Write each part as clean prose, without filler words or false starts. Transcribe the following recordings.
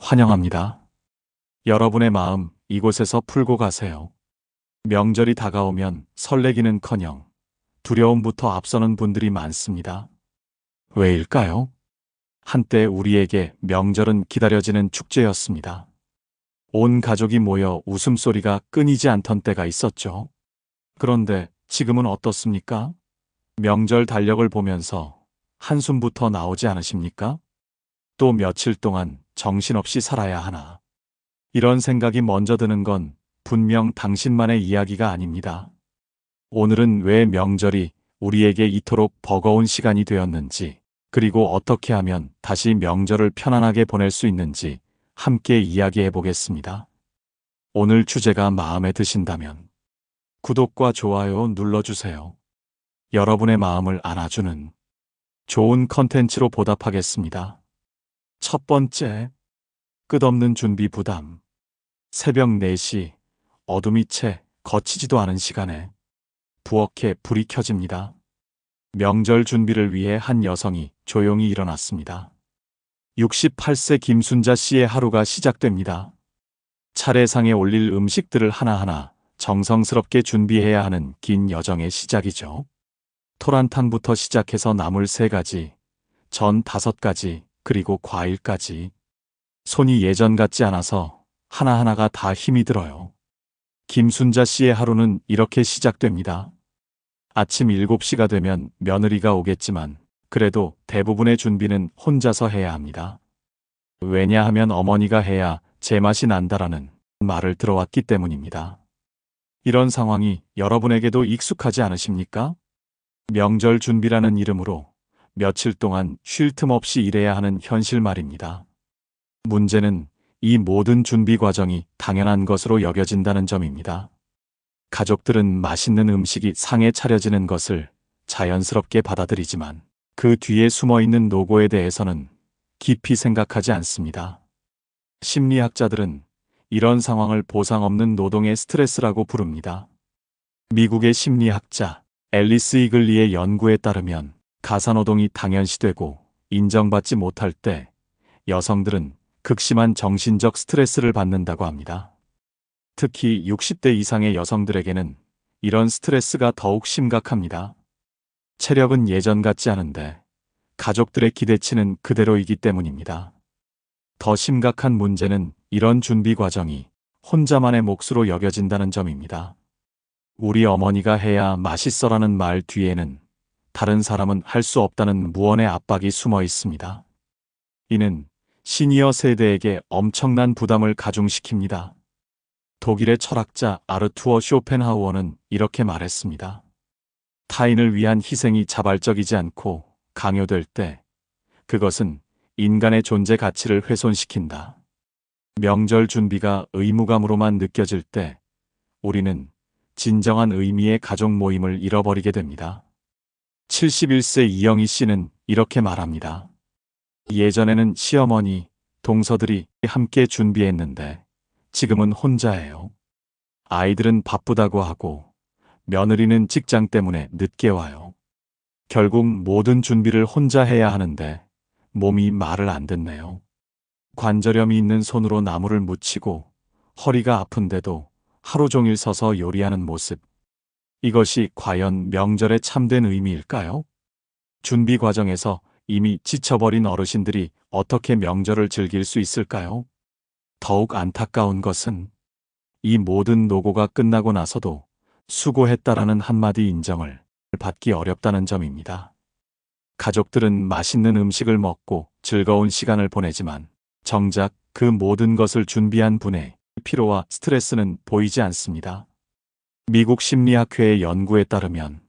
환영합니다. 여러분의 마음 이곳에서 풀고 가세요. 명절이 다가오면 설레기는커녕 두려움부터 앞서는 분들이 많습니다. 왜일까요? 한때 우리에게 명절은 기다려지는 축제였습니다. 온 가족이 모여 웃음소리가 끊이지 않던 때가 있었죠. 그런데 지금은 어떻습니까? 명절 달력을 보면서 한숨부터 나오지 않으십니까? 또 며칠 동안 정신없이 살아야 하나. 이런 생각이 먼저 드는 건 분명 당신만의 이야기가 아닙니다. 오늘은 왜 명절이 우리에게 이토록 버거운 시간이 되었는지, 그리고 어떻게 하면 다시 명절을 편안하게 보낼 수 있는지 함께 이야기해 보겠습니다. 오늘 주제가 마음에 드신다면 구독과 좋아요 눌러주세요. 여러분의 마음을 안아주는 좋은 컨텐츠로 보답하겠습니다. 첫 번째, 끝없는 준비 부담. 새벽 4시, 어둠이 채 거치지도 않은 시간에 부엌에 불이 켜집니다. 명절 준비를 위해 한 여성이 조용히 일어났습니다. 68세 김순자 씨의 하루가 시작됩니다. 차례상에 올릴 음식들을 하나하나 정성스럽게 준비해야 하는 긴 여정의 시작이죠. 토란탕부터 시작해서 나물 3가지, 전 5가지, 그리고 과일까지. 손이 예전 같지 않아서 하나하나가 다 힘이 들어요. 김순자 씨의 하루는 이렇게 시작됩니다. 아침 7시가 되면 며느리가 오겠지만 그래도 대부분의 준비는 혼자서 해야 합니다. 왜냐하면 어머니가 해야 제맛이 난다라는 말을 들어왔기 때문입니다. 이런 상황이 여러분에게도 익숙하지 않으십니까? 명절 준비라는 이름으로 며칠 동안 쉴 틈 없이 일해야 하는 현실 말입니다. 문제는 이 모든 준비 과정이 당연한 것으로 여겨진다는 점입니다. 가족들은 맛있는 음식이 상에 차려지는 것을 자연스럽게 받아들이지만 그 뒤에 숨어있는 노고에 대해서는 깊이 생각하지 않습니다. 심리학자들은 이런 상황을 보상 없는 노동의 스트레스라고 부릅니다. 미국의 심리학자 앨리스 이글리의 연구에 따르면 가사노동이 당연시되고 인정받지 못할 때 여성들은 극심한 정신적 스트레스를 받는다고 합니다. 특히 60대 이상의 여성들에게는 이런 스트레스가 더욱 심각합니다. 체력은 예전 같지 않은데 가족들의 기대치는 그대로이기 때문입니다. 더 심각한 문제는 이런 준비 과정이 혼자만의 몫으로 여겨진다는 점입니다. 우리 어머니가 해야 맛있어라는 말 뒤에는 다른 사람은 할 수 없다는 무언의 압박이 숨어 있습니다. 이는 시니어 세대에게 엄청난 부담을 가중시킵니다. 독일의 철학자 아르투어 쇼펜하우어는 이렇게 말했습니다. 타인을 위한 희생이 자발적이지 않고 강요될 때 그것은 인간의 존재 가치를 훼손시킨다. 명절 준비가 의무감으로만 느껴질 때 우리는 진정한 의미의 가족 모임을 잃어버리게 됩니다. 71세 이영희 씨는 이렇게 말합니다. 예전에는 시어머니, 동서들이 함께 준비했는데 지금은 혼자예요. 아이들은 바쁘다고 하고 며느리는 직장 때문에 늦게 와요. 결국 모든 준비를 혼자 해야 하는데 몸이 말을 안 듣네요. 관절염이 있는 손으로 나물을 무치고 허리가 아픈데도 하루 종일 서서 요리하는 모습. 이것이 과연 명절의 참된 의미일까요? 준비 과정에서 이미 지쳐버린 어르신들이 어떻게 명절을 즐길 수 있을까요? 더욱 안타까운 것은 이 모든 노고가 끝나고 나서도 수고했다라는 한마디 인정을 받기 어렵다는 점입니다. 가족들은 맛있는 음식을 먹고 즐거운 시간을 보내지만 정작 그 모든 것을 준비한 분의 피로와 스트레스는 보이지 않습니다. 미국 심리학회의 연구에 따르면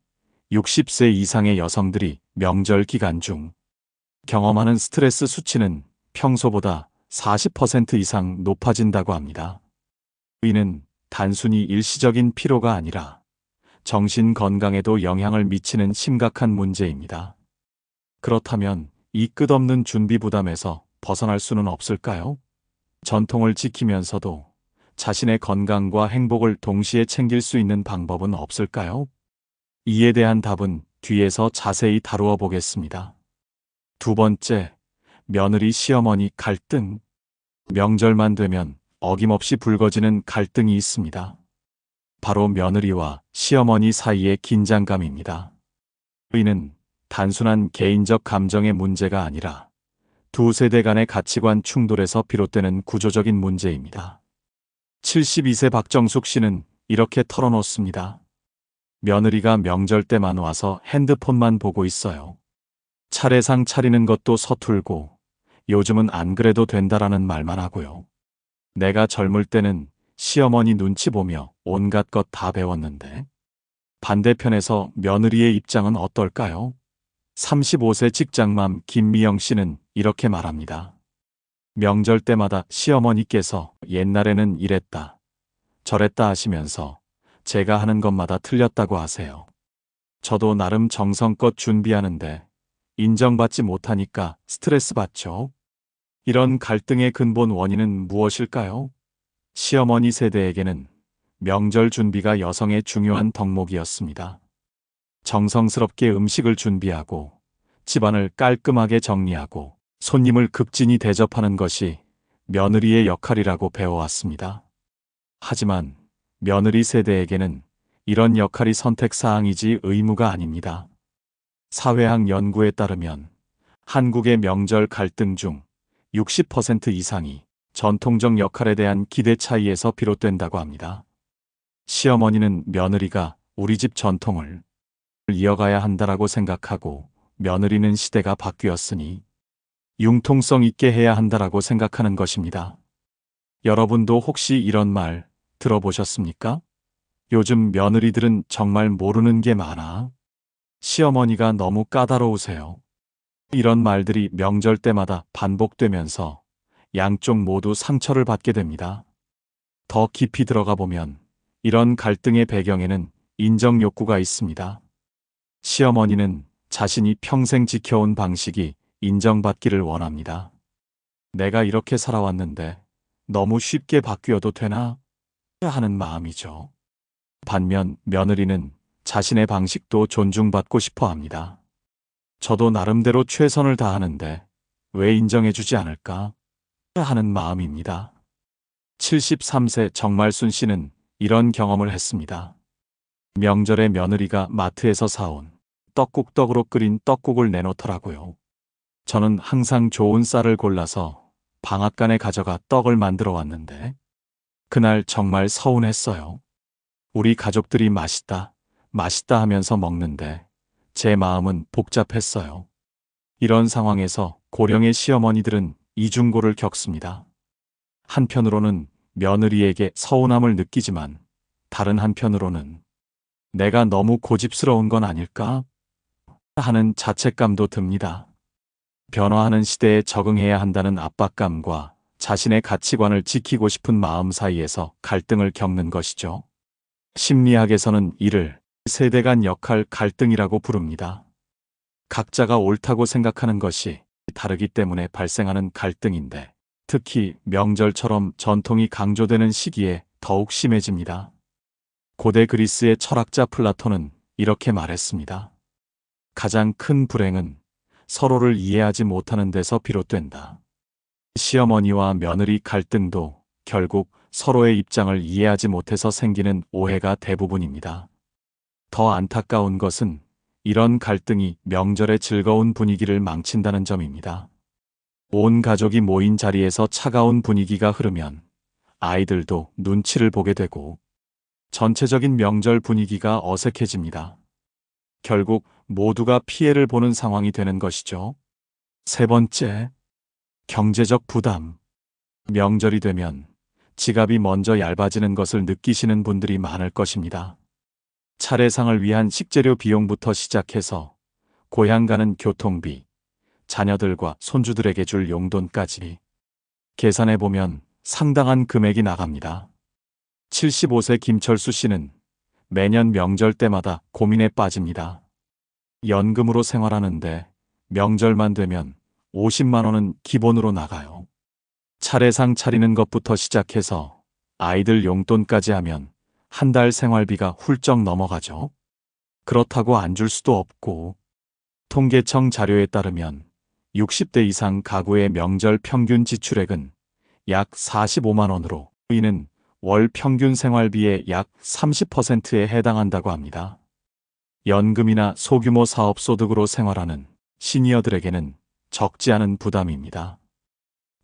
60세 이상의 여성들이 명절 기간 중 경험하는 스트레스 수치는 평소보다 40% 이상 높아진다고 합니다. 이는 단순히 일시적인 피로가 아니라 정신 건강에도 영향을 미치는 심각한 문제입니다. 그렇다면 이 끝없는 준비 부담에서 벗어날 수는 없을까요? 전통을 지키면서도 자신의 건강과 행복을 동시에 챙길 수 있는 방법은 없을까요? 이에 대한 답은 뒤에서 자세히 다루어 보겠습니다. 두 번째, 며느리 시어머니 갈등. 명절만 되면 어김없이 불거지는 갈등이 있습니다. 바로 며느리와 시어머니 사이의 긴장감입니다. 이는 단순한 개인적 감정의 문제가 아니라 두 세대 간의 가치관 충돌에서 비롯되는 구조적인 문제입니다. 72세 박정숙 씨는 이렇게 털어놓습니다. 며느리가 명절 때만 와서 핸드폰만 보고 있어요. 차례상 차리는 것도 서툴고 요즘은 안 그래도 된다라는 말만 하고요. 내가 젊을 때는 시어머니 눈치 보며 온갖 것 다 배웠는데 반대편에서 며느리의 입장은 어떨까요? 35세 직장맘 김미영 씨는 이렇게 말합니다. 명절 때마다 시어머니께서 옛날에는 이랬다, 저랬다 하시면서 제가 하는 것마다 틀렸다고 하세요. 저도 나름 정성껏 준비하는데 인정받지 못하니까 스트레스 받죠. 이런 갈등의 근본 원인은 무엇일까요? 시어머니 세대에게는 명절 준비가 여성의 중요한 덕목이었습니다. 정성스럽게 음식을 준비하고 집안을 깔끔하게 정리하고 손님을 급진히 대접하는 것이 며느리의 역할이라고 배워왔습니다. 하지만 며느리 세대에게는 이런 역할이 선택사항이지 의무가 아닙니다. 사회학 연구에 따르면 한국의 명절 갈등 중 60% 이상이 전통적 역할에 대한 기대 차이에서 비롯된다고 합니다. 시어머니는 며느리가 우리 집 전통을 이어가야 한다라고 생각하고 며느리는 시대가 바뀌었으니 융통성 있게 해야 한다라고 생각하는 것입니다. 여러분도 혹시 이런 말 들어보셨습니까? 요즘 며느리들은 정말 모르는 게 많아. 시어머니가 너무 까다로우세요. 이런 말들이 명절 때마다 반복되면서 양쪽 모두 상처를 받게 됩니다. 더 깊이 들어가 보면 이런 갈등의 배경에는 인정 욕구가 있습니다. 시어머니는 자신이 평생 지켜온 방식이 인정받기를 원합니다. 내가 이렇게 살아왔는데 너무 쉽게 바뀌어도 되나? 하는 마음이죠. 반면 며느리는 자신의 방식도 존중받고 싶어 합니다. 저도 나름대로 최선을 다하는데 왜 인정해주지 않을까? 하는 마음입니다. 73세 정말순 씨는 이런 경험을 했습니다. 명절에 며느리가 마트에서 사온 떡국떡으로 끓인 떡국을 내놓더라고요. 저는 항상 좋은 쌀을 골라서 방앗간에 가져가 떡을 만들어 왔는데 그날 정말 서운했어요. 우리 가족들이 맛있다, 맛있다 하면서 먹는데 제 마음은 복잡했어요. 이런 상황에서 고령의 시어머니들은 이중고를 겪습니다. 한편으로는 며느리에게 서운함을 느끼지만 다른 한편으로는 내가 너무 고집스러운 건 아닐까? 하는 자책감도 듭니다. 변화하는 시대에 적응해야 한다는 압박감과 자신의 가치관을 지키고 싶은 마음 사이에서 갈등을 겪는 것이죠. 심리학에서는 이를 세대 간 역할 갈등이라고 부릅니다. 각자가 옳다고 생각하는 것이 다르기 때문에 발생하는 갈등인데 특히 명절처럼 전통이 강조되는 시기에 더욱 심해집니다. 고대 그리스의 철학자 플라톤은 이렇게 말했습니다. 가장 큰 불행은 서로를 이해하지 못하는 데서 비롯된다. 시어머니와 며느리 갈등도 결국 서로의 입장을 이해하지 못해서 생기는 오해가 대부분입니다. 더 안타까운 것은 이런 갈등이 명절의 즐거운 분위기를 망친다는 점입니다. 온 가족이 모인 자리에서 차가운 분위기가 흐르면 아이들도 눈치를 보게 되고 전체적인 명절 분위기가 어색해집니다. 결국 모두가 피해를 보는 상황이 되는 것이죠. 세 번째, 경제적 부담. 명절이 되면 지갑이 먼저 얇아지는 것을 느끼시는 분들이 많을 것입니다. 차례상을 위한 식재료 비용부터 시작해서 고향 가는 교통비, 자녀들과 손주들에게 줄 용돈까지 계산해보면 상당한 금액이 나갑니다. 75세 김철수 씨는 매년 명절 때마다 고민에 빠집니다. 연금으로 생활하는데 명절만 되면 50만 원은 기본으로 나가요. 차례상 차리는 것부터 시작해서 아이들 용돈까지 하면 한 달 생활비가 훌쩍 넘어가죠. 그렇다고 안 줄 수도 없고 통계청 자료에 따르면 60대 이상 가구의 명절 평균 지출액은 약 45만 원으로 이는 월 평균 생활비의 약 30%에 해당한다고 합니다. 연금이나 소규모 사업 소득으로 생활하는 시니어들에게는 적지 않은 부담입니다.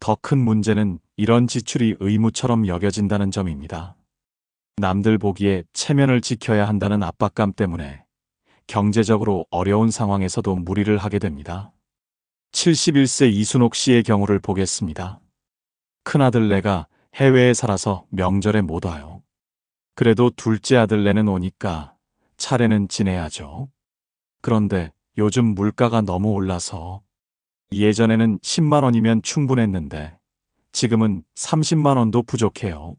더 큰 문제는 이런 지출이 의무처럼 여겨진다는 점입니다. 남들 보기에 체면을 지켜야 한다는 압박감 때문에 경제적으로 어려운 상황에서도 무리를 하게 됩니다. 71세 이순옥 씨의 경우를 보겠습니다. 큰아들내가 해외에 살아서 명절에 못 와요. 그래도 둘째 아들내는 오니까 차례는 지내야죠. 그런데 요즘 물가가 너무 올라서 예전에는 10만 원이면 충분했는데 지금은 30만 원도 부족해요.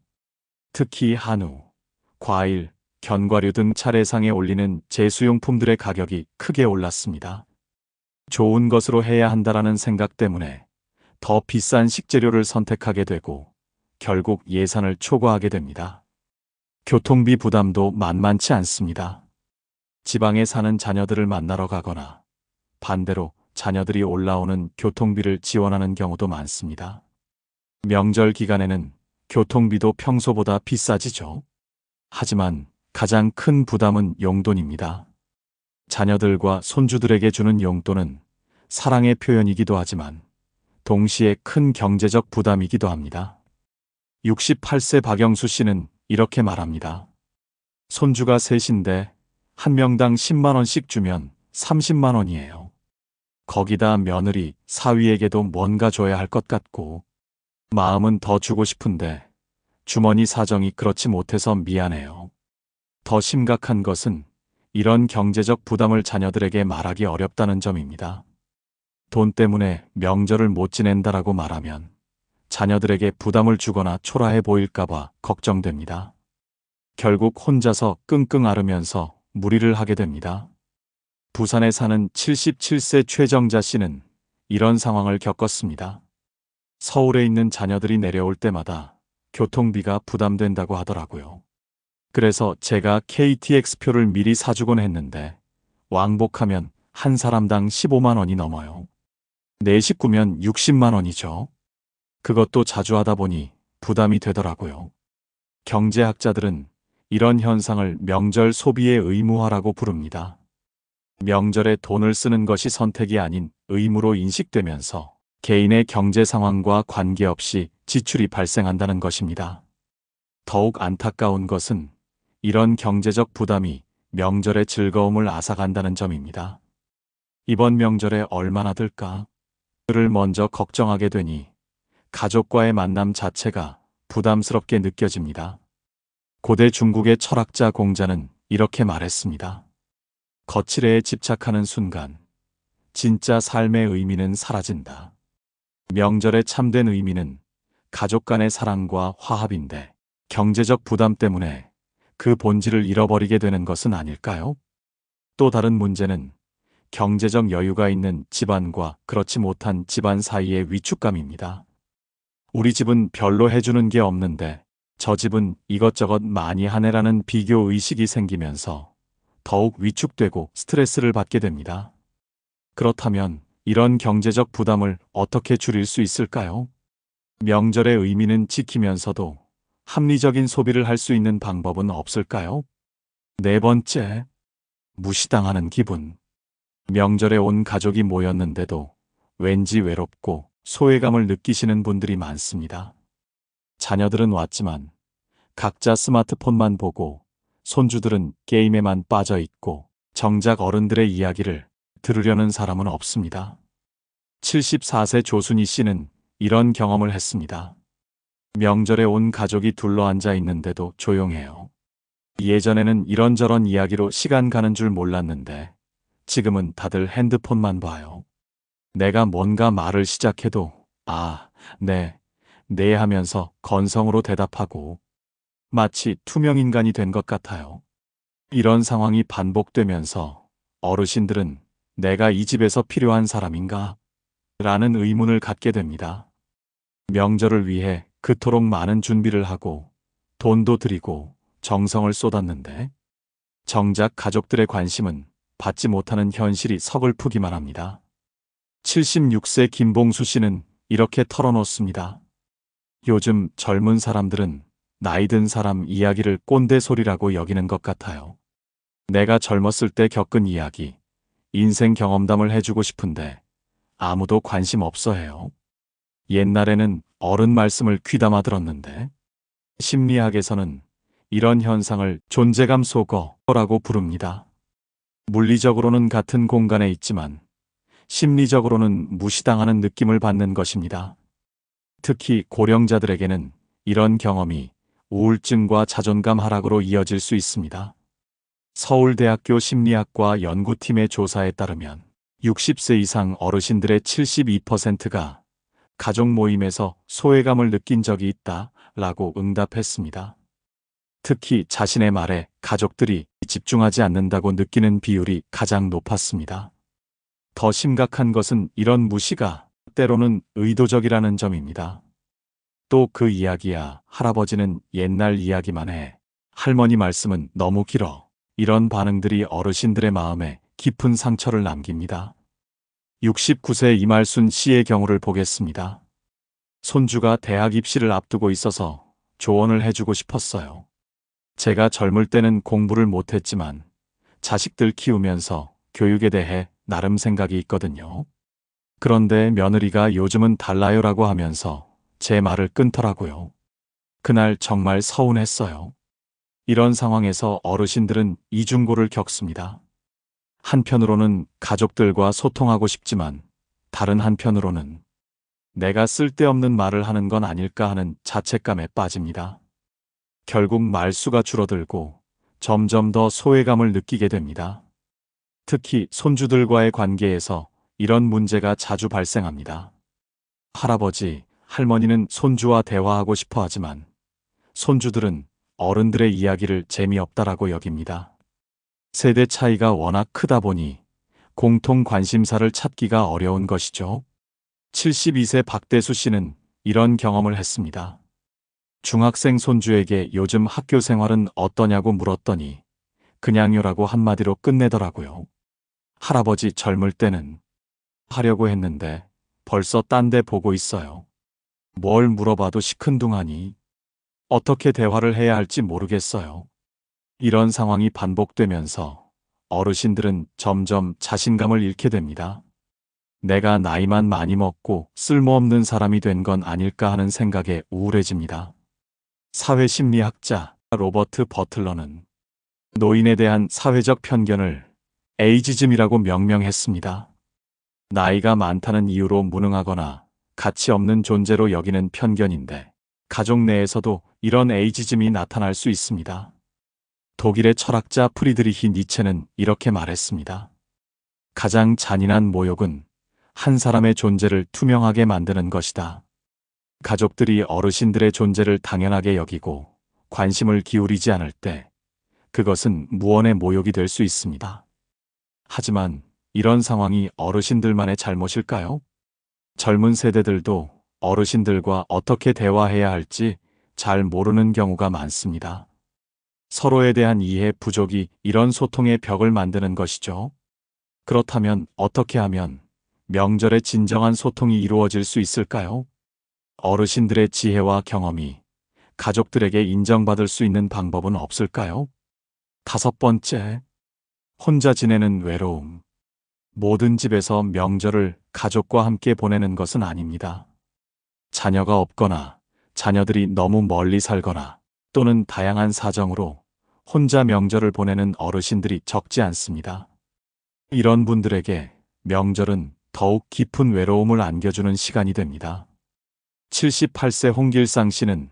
특히 한우, 과일, 견과류 등 차례상에 올리는 제수용품들의 가격이 크게 올랐습니다. 좋은 것으로 해야 한다라는 생각 때문에 더 비싼 식재료를 선택하게 되고 결국 예산을 초과하게 됩니다. 교통비 부담도 만만치 않습니다. 지방에 사는 자녀들을 만나러 가거나 반대로 자녀들이 올라오는 교통비를 지원하는 경우도 많습니다. 명절 기간에는 교통비도 평소보다 비싸지죠. 하지만 가장 큰 부담은 용돈입니다. 자녀들과 손주들에게 주는 용돈은 사랑의 표현이기도 하지만 동시에 큰 경제적 부담이기도 합니다. 68세 박영수 씨는 이렇게 말합니다. 손주가 셋인데 한 명당 10만 원씩 주면 30만 원이에요. 거기다 며느리, 사위에게도 뭔가 줘야 할 것 같고 마음은 더 주고 싶은데 주머니 사정이 그렇지 못해서 미안해요. 더 심각한 것은 이런 경제적 부담을 자녀들에게 말하기 어렵다는 점입니다. 돈 때문에 명절을 못 지낸다라고 말하면 자녀들에게 부담을 주거나 초라해 보일까봐 걱정됩니다. 결국 혼자서 끙끙 앓으면서 무리를 하게 됩니다. 부산에 사는 77세 최정자 씨는 이런 상황을 겪었습니다. 서울에 있는 자녀들이 내려올 때마다 교통비가 부담된다고 하더라고요. 그래서 제가 KTX표를 미리 사주곤 했는데 왕복하면 한 사람당 15만 원이 넘어요. 네 식구면 60만 원이죠. 그것도 자주 하다 보니 부담이 되더라고요. 경제학자들은 이런 현상을 명절 소비의 의무화라고 부릅니다. 명절에 돈을 쓰는 것이 선택이 아닌 의무로 인식되면서 개인의 경제 상황과 관계없이 지출이 발생한다는 것입니다. 더욱 안타까운 것은 이런 경제적 부담이 명절의 즐거움을 앗아간다는 점입니다. 이번 명절에 얼마나 들까? 를 먼저 걱정하게 되니 가족과의 만남 자체가 부담스럽게 느껴집니다. 고대 중국의 철학자 공자는 이렇게 말했습니다. 거칠애에 집착하는 순간 진짜 삶의 의미는 사라진다. 명절의 참된 의미는 가족 간의 사랑과 화합인데 경제적 부담 때문에 그 본질을 잃어버리게 되는 것은 아닐까요? 또 다른 문제는 경제적 여유가 있는 집안과 그렇지 못한 집안 사이의 위축감입니다. 우리 집은 별로 해주는 게 없는데 저 집은 이것저것 많이 하네라는 비교 의식이 생기면서 더욱 위축되고 스트레스를 받게 됩니다. 그렇다면 이런 경제적 부담을 어떻게 줄일 수 있을까요? 명절의 의미는 지키면서도 합리적인 소비를 할 수 있는 방법은 없을까요? 네 번째, 무시당하는 기분. 명절에 온 가족이 모였는데도 왠지 외롭고 소외감을 느끼시는 분들이 많습니다. 자녀들은 왔지만 각자 스마트폰만 보고 손주들은 게임에만 빠져 있고 정작 어른들의 이야기를 들으려는 사람은 없습니다. 74세 조순희 씨는 이런 경험을 했습니다. 명절에 온 가족이 둘러앉아 있는데도 조용해요. 예전에는 이런저런 이야기로 시간 가는 줄 몰랐는데 지금은 다들 핸드폰만 봐요. 내가 뭔가 말을 시작해도 네 하면서 건성으로 대답하고 마치 투명인간이 된 것 같아요. 이런 상황이 반복되면서 어르신들은 내가 이 집에서 필요한 사람인가? 라는 의문을 갖게 됩니다. 명절을 위해 그토록 많은 준비를 하고 돈도 들이고 정성을 쏟았는데 정작 가족들의 관심은 받지 못하는 현실이 서글프기만 합니다. 76세 김봉수 씨는 이렇게 털어놓습니다. 요즘 젊은 사람들은 나이 든 사람 이야기를 꼰대 소리라고 여기는 것 같아요. 내가 젊었을 때 겪은 이야기, 인생 경험담을 해주고 싶은데 아무도 관심 없어 해요. 옛날에는 어른 말씀을 귀담아 들었는데 심리학에서는 이런 현상을 존재감 소거라고 부릅니다. 물리적으로는 같은 공간에 있지만 심리적으로는 무시당하는 느낌을 받는 것입니다. 특히 고령자들에게는 이런 경험이 우울증과 자존감 하락으로 이어질 수 있습니다. 서울대학교 심리학과 연구팀의 조사에 따르면 60세 이상 어르신들의 72%가 가족 모임에서 소외감을 느낀 적이 있다라고 응답했습니다. 특히 자신의 말에 가족들이 집중하지 않는다고 느끼는 비율이 가장 높았습니다. 더 심각한 것은 이런 무시가 때로는 의도적이라는 점입니다. 또 그 이야기야, 할아버지는 옛날 이야기만 해. 할머니 말씀은 너무 길어. 이런 반응들이 어르신들의 마음에 깊은 상처를 남깁니다. 69세 이말순 씨의 경우를 보겠습니다. 손주가 대학 입시를 앞두고 있어서 조언을 해주고 싶었어요. 제가 젊을 때는 공부를 못했지만 자식들 키우면서 교육에 대해 나름 생각이 있거든요. 그런데 며느리가 요즘은 달라요라고 하면서 제 말을 끊더라고요. 그날 정말 서운했어요. 이런 상황에서 어르신들은 이중고를 겪습니다. 한편으로는 가족들과 소통하고 싶지만 다른 한편으로는 내가 쓸데없는 말을 하는 건 아닐까 하는 자책감에 빠집니다. 결국 말수가 줄어들고 점점 더 소외감을 느끼게 됩니다. 특히 손주들과의 관계에서 이런 문제가 자주 발생합니다. 할아버지, 할머니는 손주와 대화하고 싶어 하지만 손주들은 어른들의 이야기를 재미없다라고 여깁니다. 세대 차이가 워낙 크다 보니 공통 관심사를 찾기가 어려운 것이죠. 72세 박대수 씨는 이런 경험을 했습니다. 중학생 손주에게 요즘 학교 생활은 어떠냐고 물었더니 그냥요라고 한마디로 끝내더라고요. 할아버지 젊을 때는 하려고 했는데 벌써 딴 데 보고 있어요. 뭘 물어봐도 시큰둥하니 어떻게 대화를 해야 할지 모르겠어요. 이런 상황이 반복되면서 어르신들은 점점 자신감을 잃게 됩니다. 내가 나이만 많이 먹고 쓸모없는 사람이 된 건 아닐까 하는 생각에 우울해집니다. 사회심리학자 로버트 버틀러는 노인에 대한 사회적 편견을 에이지즘이라고 명명했습니다. 나이가 많다는 이유로 무능하거나 가치 없는 존재로 여기는 편견인데 가족 내에서도 이런 에이지즘이 나타날 수 있습니다. 독일의 철학자 프리드리히 니체는 이렇게 말했습니다. 가장 잔인한 모욕은 한 사람의 존재를 투명하게 만드는 것이다. 가족들이 어르신들의 존재를 당연하게 여기고 관심을 기울이지 않을 때 그것은 무언의 모욕이 될 수 있습니다. 하지만 이런 상황이 어르신들만의 잘못일까요? 젊은 세대들도 어르신들과 어떻게 대화해야 할지 잘 모르는 경우가 많습니다. 서로에 대한 이해 부족이 이런 소통의 벽을 만드는 것이죠. 그렇다면 어떻게 하면 명절에 진정한 소통이 이루어질 수 있을까요? 어르신들의 지혜와 경험이 가족들에게 인정받을 수 있는 방법은 없을까요? 5번째, 혼자 지내는 외로움. 모든 집에서 명절을 가족과 함께 보내는 것은 아닙니다. 자녀가 없거나 자녀들이 너무 멀리 살거나 또는 다양한 사정으로 혼자 명절을 보내는 어르신들이 적지 않습니다. 이런 분들에게 명절은 더욱 깊은 외로움을 안겨주는 시간이 됩니다. 78세 홍길상 씨는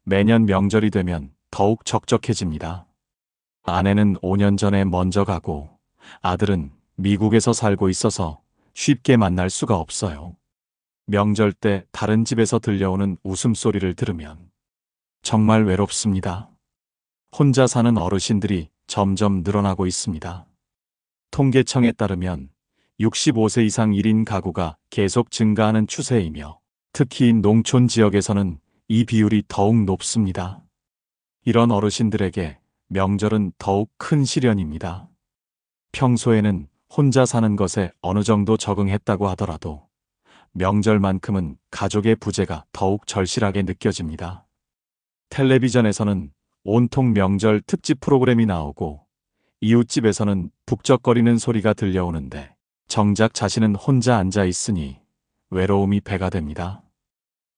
매년 명절이 되면 더욱 적적해집니다. 아내는 5년 전에 먼저 가고 아들은 미국에서 살고 있어서 쉽게 만날 수가 없어요. 명절 때 다른 집에서 들려오는 웃음소리를 들으면 정말 외롭습니다. 혼자 사는 어르신들이 점점 늘어나고 있습니다. 통계청에 따르면 65세 이상 1인 가구가 계속 증가하는 추세이며 특히 농촌 지역에서는 이 비율이 더욱 높습니다. 이런 어르신들에게 명절은 더욱 큰 시련입니다. 평소에는 혼자 사는 것에 어느 정도 적응했다고 하더라도 명절만큼은 가족의 부재가 더욱 절실하게 느껴집니다. 텔레비전에서는 온통 명절 특집 프로그램이 나오고 이웃집에서는 북적거리는 소리가 들려오는데 정작 자신은 혼자 앉아 있으니 외로움이 배가 됩니다.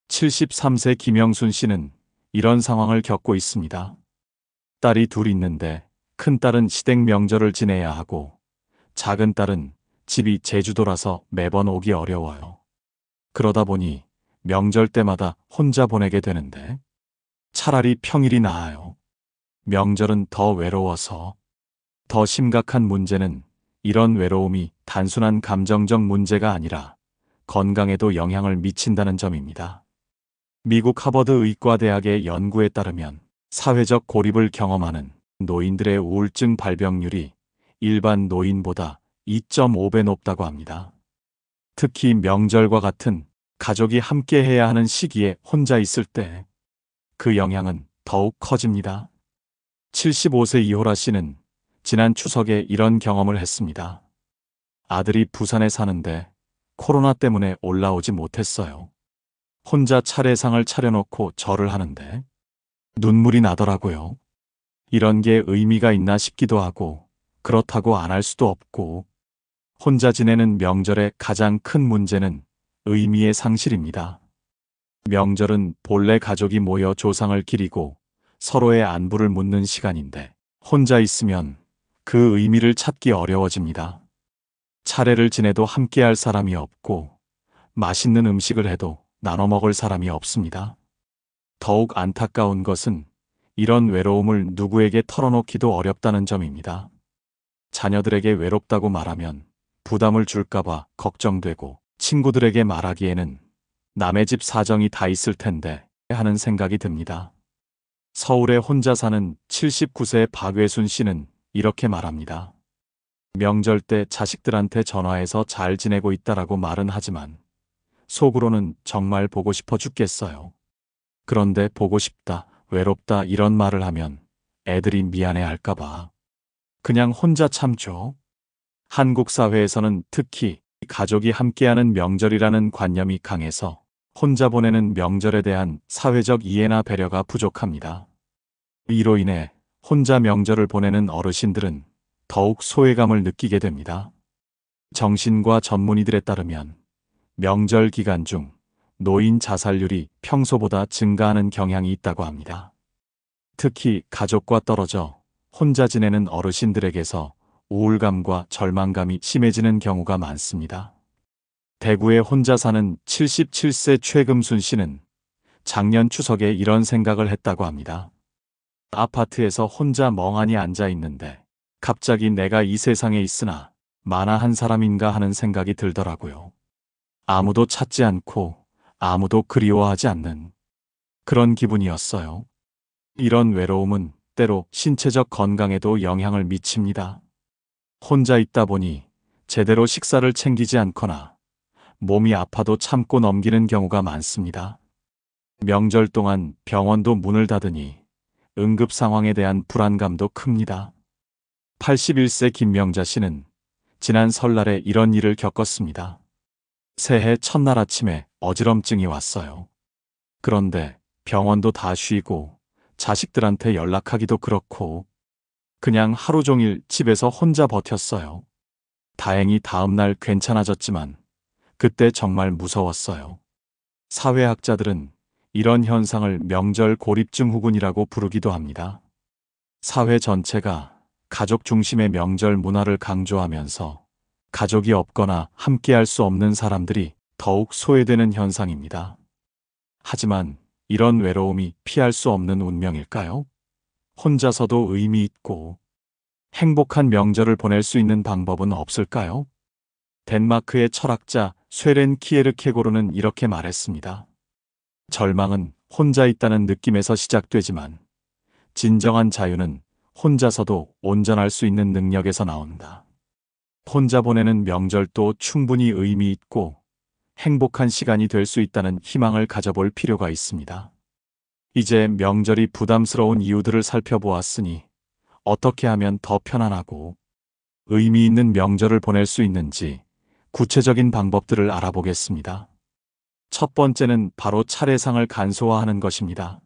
73세 김영순 씨는 이런 상황을 겪고 있습니다. 딸이 둘 있는데 큰딸은 시댁 명절을 지내야 하고 작은 딸은 집이 제주도라서 매번 오기 어려워요. 그러다 보니 명절 때마다 혼자 보내게 되는데 차라리 평일이 나아요. 명절은 더 외로워서. 더 심각한 문제는 이런 외로움이 단순한 감정적 문제가 아니라 건강에도 영향을 미친다는 점입니다. 미국 하버드 의과대학의 연구에 따르면 사회적 고립을 경험하는 노인들의 우울증 발병률이 일반 노인보다 2.5배 높다고 합니다. 특히 명절과 같은 가족이 함께 해야 하는 시기에 혼자 있을 때 그 영향은 더욱 커집니다. 75세 이호라 씨는 지난 추석에 이런 경험을 했습니다. 아들이 부산에 사는데 코로나 때문에 올라오지 못했어요. 혼자 차례상을 차려놓고 절을 하는데 눈물이 나더라고요. 이런 게 의미가 있나 싶기도 하고 그렇다고 안 할 수도 없고 혼자 지내는 명절의 가장 큰 문제는 의미의 상실입니다. 명절은 본래 가족이 모여 조상을 기리고 서로의 안부를 묻는 시간인데 혼자 있으면 그 의미를 찾기 어려워집니다. 차례를 지내도 함께할 사람이 없고 맛있는 음식을 해도 나눠 먹을 사람이 없습니다. 더욱 안타까운 것은 이런 외로움을 누구에게 털어놓기도 어렵다는 점입니다. 자녀들에게 외롭다고 말하면 부담을 줄까봐 걱정되고 친구들에게 말하기에는 남의 집 사정이 다 있을 텐데 하는 생각이 듭니다. 서울에 혼자 사는 79세 박외순 씨는 이렇게 말합니다. 명절 때 자식들한테 전화해서 잘 지내고 있다라고 말은 하지만 속으로는 정말 보고 싶어 죽겠어요. 그런데 보고 싶다, 외롭다 이런 말을 하면 애들이 미안해 할까봐 그냥 혼자 참죠. 한국 사회에서는 특히 가족이 함께하는 명절이라는 관념이 강해서 혼자 보내는 명절에 대한 사회적 이해나 배려가 부족합니다. 이로 인해 혼자 명절을 보내는 어르신들은 더욱 소외감을 느끼게 됩니다. 정신과 전문의들에 따르면 명절 기간 중 노인 자살률이 평소보다 증가하는 경향이 있다고 합니다. 특히 가족과 떨어져 혼자 지내는 어르신들에게서 우울감과 절망감이 심해지는 경우가 많습니다. 대구에 혼자 사는 77세 최금순 씨는 작년 추석에 이런 생각을 했다고 합니다. 아파트에서 혼자 멍하니 앉아 있는데 갑자기 내가 이 세상에 있으나 마나 한 사람인가 하는 생각이 들더라고요. 아무도 찾지 않고 아무도 그리워하지 않는 그런 기분이었어요. 이런 외로움은 때로 신체적 건강에도 영향을 미칩니다. 혼자 있다 보니 제대로 식사를 챙기지 않거나 몸이 아파도 참고 넘기는 경우가 많습니다. 명절 동안 병원도 문을 닫으니 응급 상황에 대한 불안감도 큽니다. 81세 김명자 씨는 지난 설날에 이런 일을 겪었습니다. 새해 첫날 아침에 어지럼증이 왔어요. 그런데 병원도 다 쉬고 자식들한테 연락하기도 그렇고 그냥 하루 종일 집에서 혼자 버텼어요. 다행히 다음날 괜찮아졌지만 그때 정말 무서웠어요. 사회학자들은 이런 현상을 명절 고립증 후군이라고 부르기도 합니다. 사회 전체가 가족 중심의 명절 문화를 강조하면서 가족이 없거나 함께할 수 없는 사람들이 더욱 소외되는 현상입니다. 하지만 이런 외로움이 피할 수 없는 운명일까요? 혼자서도 의미 있고 행복한 명절을 보낼 수 있는 방법은 없을까요? 덴마크의 철학자 쇠렌 키에르케고르는 이렇게 말했습니다. 절망은 혼자 있다는 느낌에서 시작되지만 진정한 자유는 혼자서도 온전할 수 있는 능력에서 나온다. 혼자 보내는 명절도 충분히 의미 있고 행복한 시간이 될 수 있다는 희망을 가져볼 필요가 있습니다. 이제 명절이 부담스러운 이유들을 살펴보았으니 어떻게 하면 더 편안하고 의미 있는 명절을 보낼 수 있는지 구체적인 방법들을 알아보겠습니다. 첫 번째는 바로 차례상을 간소화하는 것입니다.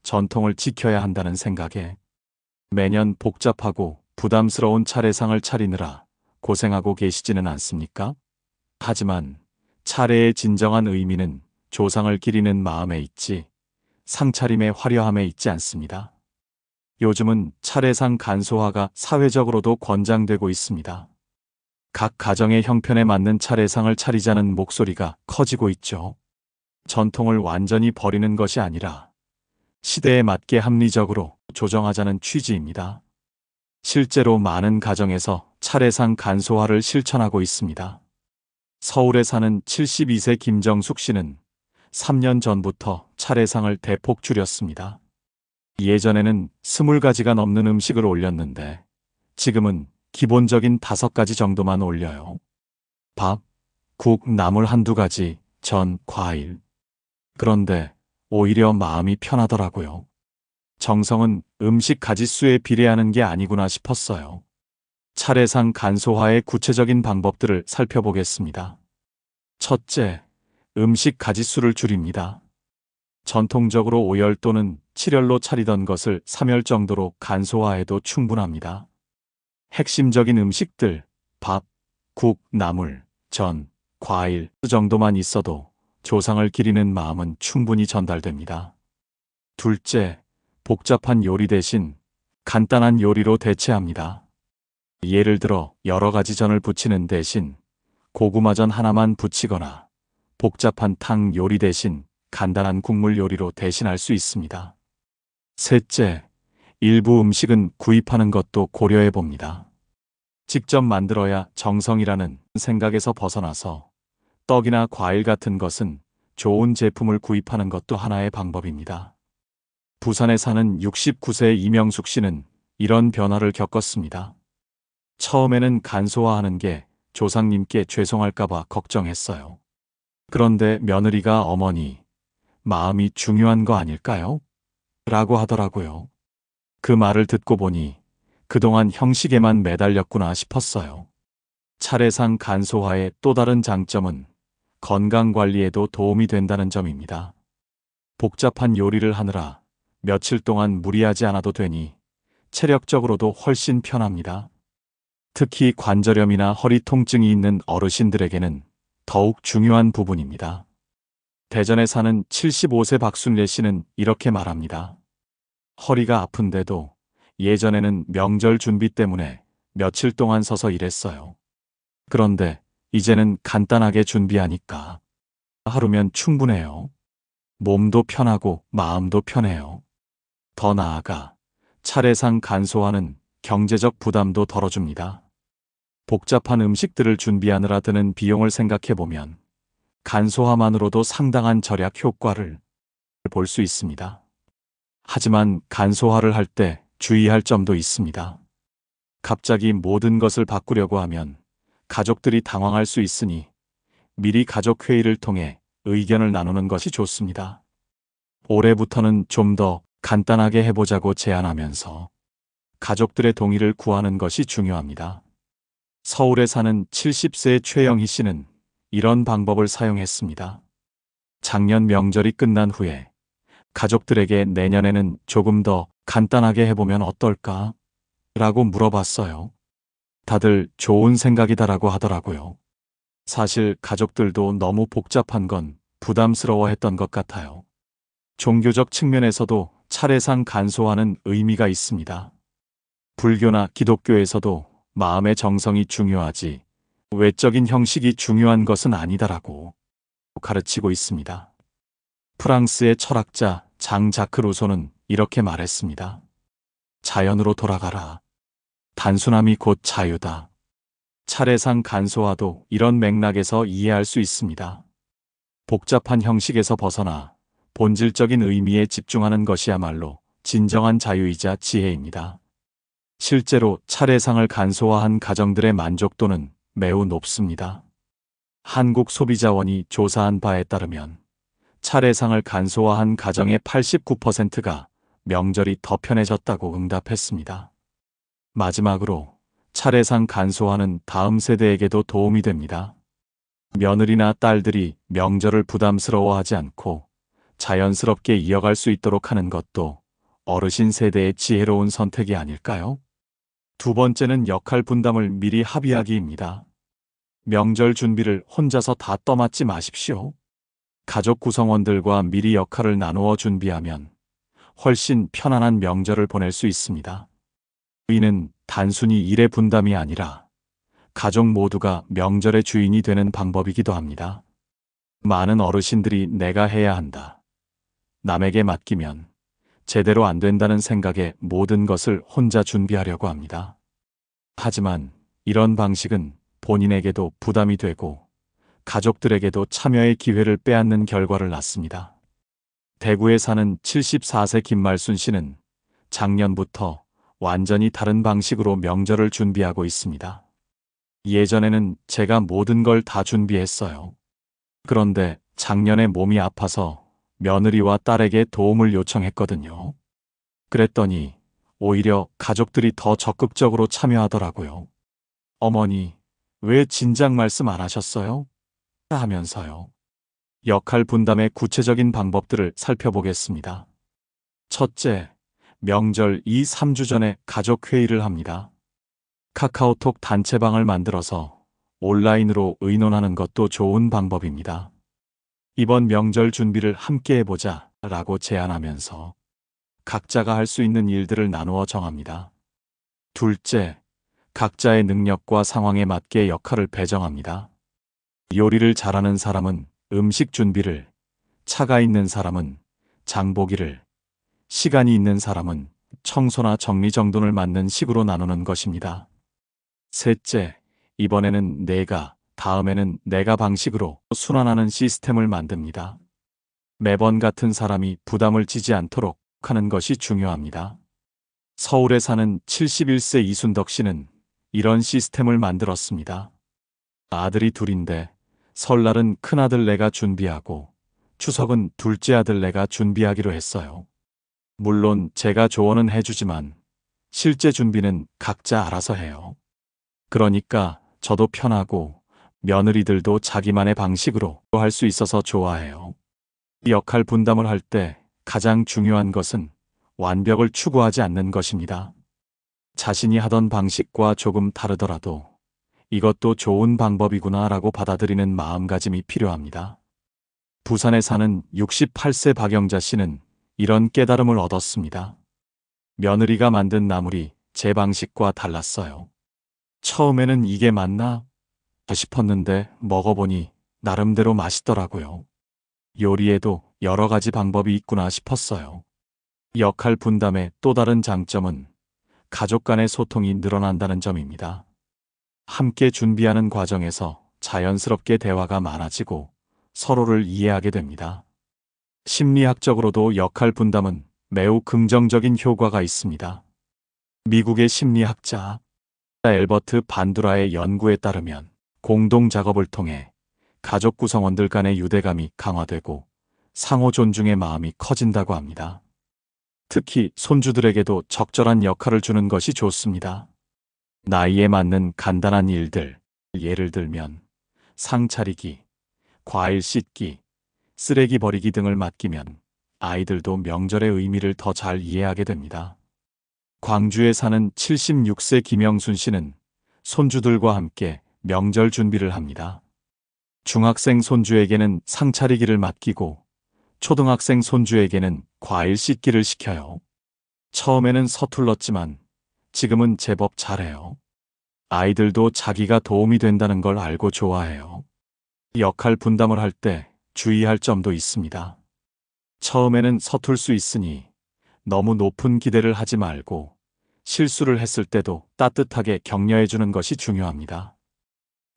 전통을 지켜야 한다는 생각에 매년 복잡하고 부담스러운 차례상을 차리느라 고생하고 계시지는 않습니까? 하지만 차례의 진정한 의미는 조상을 기리는 마음에 있지 상차림의 화려함에 있지 않습니다. 요즘은 차례상 간소화가 사회적으로도 권장되고 있습니다. 각 가정의 형편에 맞는 차례상을 차리자는 목소리가 커지고 있죠. 전통을 완전히 버리는 것이 아니라 시대에 맞게 합리적으로 조정하자는 취지입니다. 실제로 많은 가정에서 차례상 간소화를 실천하고 있습니다. 서울에 사는 72세 김정숙 씨는 3년 전부터 차례상을 대폭 줄였습니다. 예전에는 20가지가 넘는 음식을 올렸는데 지금은 기본적인 5가지 정도만 올려요. 밥, 국, 나물 한두 가지, 전, 과일. 그런데 오히려 마음이 편하더라고요. 정성은 음식 가짓수에 비례하는 게 아니구나 싶었어요. 차례상 간소화의 구체적인 방법들을 살펴보겠습니다. 첫째, 음식 가짓수를 줄입니다. 전통적으로 5열 또는 7열로 차리던 것을 3열 정도로 간소화해도 충분합니다. 핵심적인 음식들, 밥, 국, 나물, 전, 과일 정도만 있어도 조상을 기리는 마음은 충분히 전달됩니다. 둘째, 복잡한 요리 대신 간단한 요리로 대체합니다. 예를 들어 여러 가지 전을 부치는 대신 고구마전 하나만 부치거나 복잡한 탕 요리 대신 간단한 국물 요리로 대신할 수 있습니다. 셋째, 일부 음식은 구입하는 것도 고려해 봅니다. 직접 만들어야 정성이라는 생각에서 벗어나서 떡이나 과일 같은 것은 좋은 제품을 구입하는 것도 하나의 방법입니다. 부산에 사는 69세 이명숙 씨는 이런 변화를 겪었습니다. 처음에는 간소화하는 게 조상님께 죄송할까봐 걱정했어요. 그런데 며느리가 어머니, 마음이 중요한 거 아닐까요? 라고 하더라고요. 그 말을 듣고 보니 그동안 형식에만 매달렸구나 싶었어요. 차례상 간소화의 또 다른 장점은 건강관리에도 도움이 된다는 점입니다. 복잡한 요리를 하느라 며칠 동안 무리하지 않아도 되니 체력적으로도 훨씬 편합니다. 특히 관절염이나 허리 통증이 있는 어르신들에게는 더욱 중요한 부분입니다. 대전에 사는 75세 박순례 씨는 이렇게 말합니다. 허리가 아픈데도 예전에는 명절 준비 때문에 며칠 동안 서서 일했어요. 그런데 이제는 간단하게 준비하니까 하루면 충분해요. 몸도 편하고 마음도 편해요. 더 나아가 차례상 간소화는 경제적 부담도 덜어줍니다. 복잡한 음식들을 준비하느라 드는 비용을 생각해보면 간소화만으로도 상당한 절약 효과를 볼 수 있습니다. 하지만 간소화를 할 때 주의할 점도 있습니다. 갑자기 모든 것을 바꾸려고 하면 가족들이 당황할 수 있으니 미리 가족 회의를 통해 의견을 나누는 것이 좋습니다. 올해부터는 좀 더 간단하게 해보자고 제안하면서 가족들의 동의를 구하는 것이 중요합니다. 서울에 사는 70세 최영희 씨는 이런 방법을 사용했습니다. 작년 명절이 끝난 후에 가족들에게 내년에는 조금 더 간단하게 해보면 어떨까? 라고 물어봤어요. 다들 좋은 생각이다라고 하더라고요. 사실 가족들도 너무 복잡한 건 부담스러워했던 것 같아요. 종교적 측면에서도 차례상 간소화는 의미가 있습니다. 불교나 기독교에서도 마음의 정성이 중요하지 외적인 형식이 중요한 것은 아니다라고 가르치고 있습니다. 프랑스의 철학자 장 자크 루소는 이렇게 말했습니다. 자연으로 돌아가라. 단순함이 곧 자유다. 차례상 간소화도 이런 맥락에서 이해할 수 있습니다. 복잡한 형식에서 벗어나 본질적인 의미에 집중하는 것이야말로 진정한 자유이자 지혜입니다. 실제로 차례상을 간소화한 가정들의 만족도는 매우 높습니다. 한국소비자원이 조사한 바에 따르면 차례상을 간소화한 가정의 89%가 명절이 더 편해졌다고 응답했습니다. 마지막으로 차례상 간소화는 다음 세대에게도 도움이 됩니다. 며느리나 딸들이 명절을 부담스러워하지 않고 자연스럽게 이어갈 수 있도록 하는 것도 어르신 세대의 지혜로운 선택이 아닐까요? 두 번째는 역할 분담을 미리 합의하기입니다. 명절 준비를 혼자서 다 떠맡지 마십시오. 가족 구성원들과 미리 역할을 나누어 준비하면 훨씬 편안한 명절을 보낼 수 있습니다. 이는 단순히 일의 분담이 아니라 가족 모두가 명절의 주인이 되는 방법이기도 합니다. 많은 어르신들이 내가 해야 한다, 남에게 맡기면 제대로 안 된다는 생각에 모든 것을 혼자 준비하려고 합니다. 하지만 이런 방식은 본인에게도 부담이 되고 가족들에게도 참여의 기회를 빼앗는 결과를 낳습니다. 대구에 사는 74세 김말순 씨는 작년부터 완전히 다른 방식으로 명절을 준비하고 있습니다. 예전에는 제가 모든 걸 다 준비했어요. 그런데 작년에 몸이 아파서 며느리와 딸에게 도움을 요청했거든요. 그랬더니 오히려 가족들이 더 적극적으로 참여하더라고요. 어머니, 왜 진작 말씀 안 하셨어요? 하면서요. 역할 분담의 구체적인 방법들을 살펴보겠습니다. 첫째, 명절 2-3주 전에 가족 회의를 합니다. 카카오톡 단체방을 만들어서 온라인으로 의논하는 것도 좋은 방법입니다. 이번 명절 준비를 함께 해보자 라고 제안하면서 각자가 할 수 있는 일들을 나누어 정합니다. 둘째, 각자의 능력과 상황에 맞게 역할을 배정합니다. 요리를 잘하는 사람은 음식 준비를, 차가 있는 사람은 장보기를, 시간이 있는 사람은 청소나 정리정돈을 맡는 식으로 나누는 것입니다. 셋째, 이번에는 내가, 다음에는 내가 방식으로 순환하는 시스템을 만듭니다. 매번 같은 사람이 부담을 지지 않도록 하는 것이 중요합니다. 서울에 사는 71세 이순덕 씨는 이런 시스템을 만들었습니다. 아들이 둘인데 설날은 큰아들 내가 준비하고 추석은 둘째 아들 내가 준비하기로 했어요. 물론 제가 조언은 해주지만 실제 준비는 각자 알아서 해요. 그러니까 저도 편하고 며느리들도 자기만의 방식으로 할 수 있어서 좋아해요. 역할 분담을 할 때 가장 중요한 것은 완벽을 추구하지 않는 것입니다. 자신이 하던 방식과 조금 다르더라도 이것도 좋은 방법이구나 라고 받아들이는 마음가짐이 필요합니다. 부산에 사는 68세 박영자 씨는 이런 깨달음을 얻었습니다. 며느리가 만든 나물이 제 방식과 달랐어요. 처음에는 이게 맞나 싶었는데 먹어보니 나름대로 맛있더라고요. 요리에도 여러 가지 방법이 있구나 싶었어요. 역할 분담의 또 다른 장점은 가족 간의 소통이 늘어난다는 점입니다. 함께 준비하는 과정에서 자연스럽게 대화가 많아지고 서로를 이해하게 됩니다. 심리학적으로도 역할 분담은 매우 긍정적인 효과가 있습니다. 미국의 심리학자 엘버트 반두라의 연구에 따르면 공동 작업을 통해 가족 구성원들 간의 유대감이 강화되고 상호 존중의 마음이 커진다고 합니다. 특히 손주들에게도 적절한 역할을 주는 것이 좋습니다. 나이에 맞는 간단한 일들, 예를 들면 상 차리기, 과일 씻기, 쓰레기 버리기 등을 맡기면 아이들도 명절의 의미를 더 잘 이해하게 됩니다. 광주에 사는 76세 김영순 씨는 손주들과 함께 명절 준비를 합니다. 중학생 손주에게는 상 차리기를 맡기고 초등학생 손주에게는 과일 씻기를 시켜요. 처음에는 서툴렀지만 지금은 제법 잘해요. 아이들도 자기가 도움이 된다는 걸 알고 좋아해요. 역할 분담을 할 때 주의할 점도 있습니다. 처음에는 서툴 수 있으니 너무 높은 기대를 하지 말고 실수를 했을 때도 따뜻하게 격려해 주는 것이 중요합니다.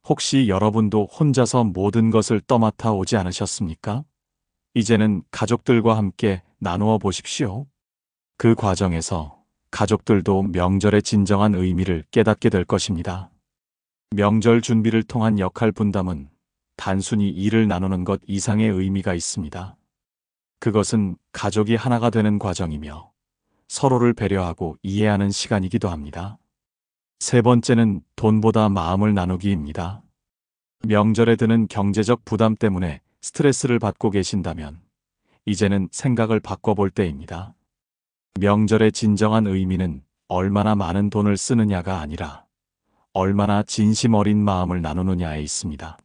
혹시 여러분도 혼자서 모든 것을 떠맡아 오지 않으셨습니까? 이제는 가족들과 함께 나누어 보십시오. 그 과정에서 가족들도 명절의 진정한 의미를 깨닫게 될 것입니다. 명절 준비를 통한 역할 분담은 단순히 일을 나누는 것 이상의 의미가 있습니다. 그것은 가족이 하나가 되는 과정이며 서로를 배려하고 이해하는 시간이기도 합니다. 세 번째는 돈보다 마음을 나누기입니다. 명절에 드는 경제적 부담 때문에 스트레스를 받고 계신다면 이제는 생각을 바꿔볼 때입니다. 명절의 진정한 의미는 얼마나 많은 돈을 쓰느냐가 아니라 얼마나 진심 어린 마음을 나누느냐에 있습니다.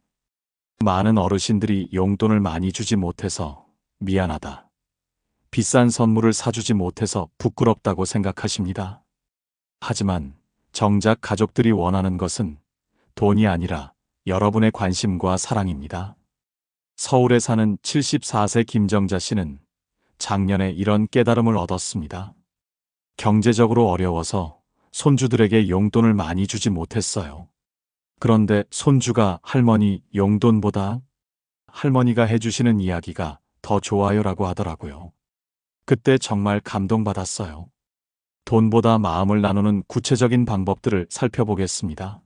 많은 어르신들이 용돈을 많이 주지 못해서 미안하다, 비싼 선물을 사주지 못해서 부끄럽다고 생각하십니다. 하지만 정작 가족들이 원하는 것은 돈이 아니라 여러분의 관심과 사랑입니다. 서울에 사는 74세 김정자 씨는 작년에 이런 깨달음을 얻었습니다. 경제적으로 어려워서 손주들에게 용돈을 많이 주지 못했어요. 그런데 손주가 할머니 용돈보다 할머니가 해주시는 이야기가 더 좋아요라고 하더라고요. 그때 정말 감동받았어요. 돈보다 마음을 나누는 구체적인 방법들을 살펴보겠습니다.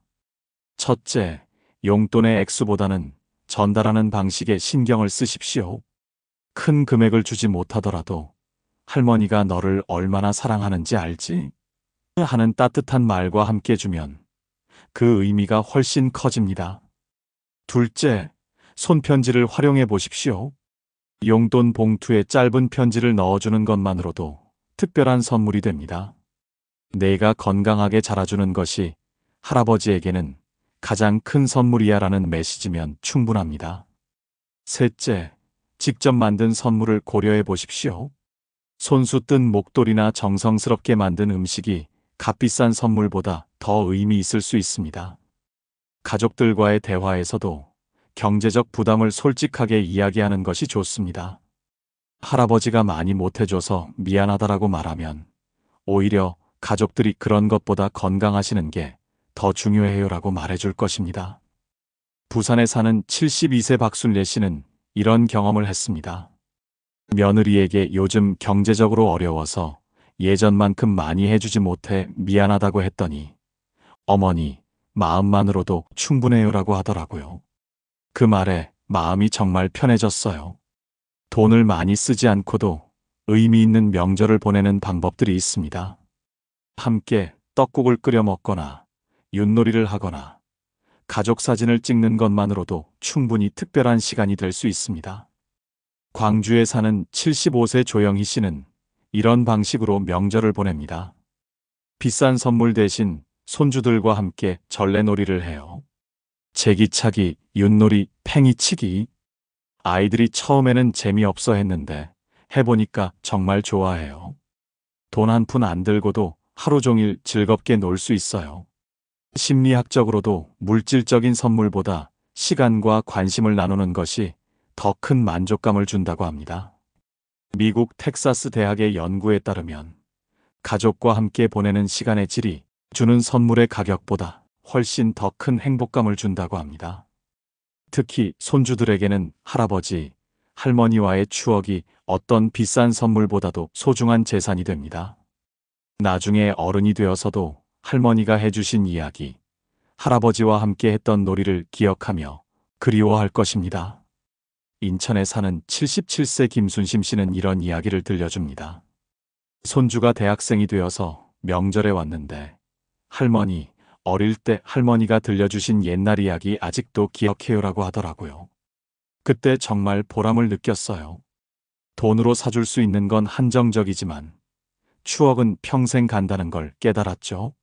첫째, 용돈의 액수보다는 전달하는 방식에 신경을 쓰십시오. 큰 금액을 주지 못하더라도 할머니가 너를 얼마나 사랑하는지 알지? 하는 따뜻한 말과 함께 주면 그 의미가 훨씬 커집니다. 둘째, 손편지를 활용해 보십시오. 용돈 봉투에 짧은 편지를 넣어주는 것만으로도 특별한 선물이 됩니다. 내가 건강하게 자라주는 것이 할아버지에게는 가장 큰 선물이야 라는 메시지면 충분합니다. 셋째, 직접 만든 선물을 고려해 보십시오. 손수 뜬 목도리나 정성스럽게 만든 음식이 값비싼 선물보다 더 의미 있을 수 있습니다. 가족들과의 대화에서도 경제적 부담을 솔직하게 이야기하는 것이 좋습니다. 할아버지가 많이 못해줘서 미안하다라고 말하면 오히려 가족들이 그런 것보다 건강하시는 게 더 중요해요라고 말해줄 것입니다. 부산에 사는 72세 박순례 씨는 이런 경험을 했습니다. 며느리에게 요즘 경제적으로 어려워서 예전만큼 많이 해주지 못해 미안하다고 했더니 어머니, 마음만으로도 충분해요라고 하더라고요. 그 말에 마음이 정말 편해졌어요. 돈을 많이 쓰지 않고도 의미 있는 명절을 보내는 방법들이 있습니다. 함께 떡국을 끓여 먹거나 윷놀이를 하거나 가족 사진을 찍는 것만으로도 충분히 특별한 시간이 될 수 있습니다. 광주에 사는 75세 조영희 씨는 이런 방식으로 명절을 보냅니다. 비싼 선물 대신 손주들과 함께 전래놀이를 해요. 제기차기, 윷놀이, 팽이치기. 아이들이 처음에는 재미없어 했는데 해보니까 정말 좋아해요. 돈 한 푼 안 들고도 하루 종일 즐겁게 놀 수 있어요. 심리학적으로도 물질적인 선물보다 시간과 관심을 나누는 것이 더 큰 만족감을 준다고 합니다. 미국 텍사스 대학의 연구에 따르면 가족과 함께 보내는 시간의 질이 주는 선물의 가격보다 훨씬 더 큰 행복감을 준다고 합니다. 특히 손주들에게는 할아버지, 할머니와의 추억이 어떤 비싼 선물보다도 소중한 재산이 됩니다. 나중에 어른이 되어서도 할머니가 해주신 이야기, 할아버지와 함께 했던 놀이를 기억하며 그리워할 것입니다. 인천에 사는 77세 김순심 씨는 이런 이야기를 들려줍니다. 손주가 대학생이 되어서 명절에 왔는데 할머니, 어릴 때 할머니가 들려주신 옛날 이야기 아직도 기억해요라고 하더라고요. 그때 정말 보람을 느꼈어요. 돈으로 사줄 수 있는 건 한정적이지만 추억은 평생 간다는 걸 깨달았죠.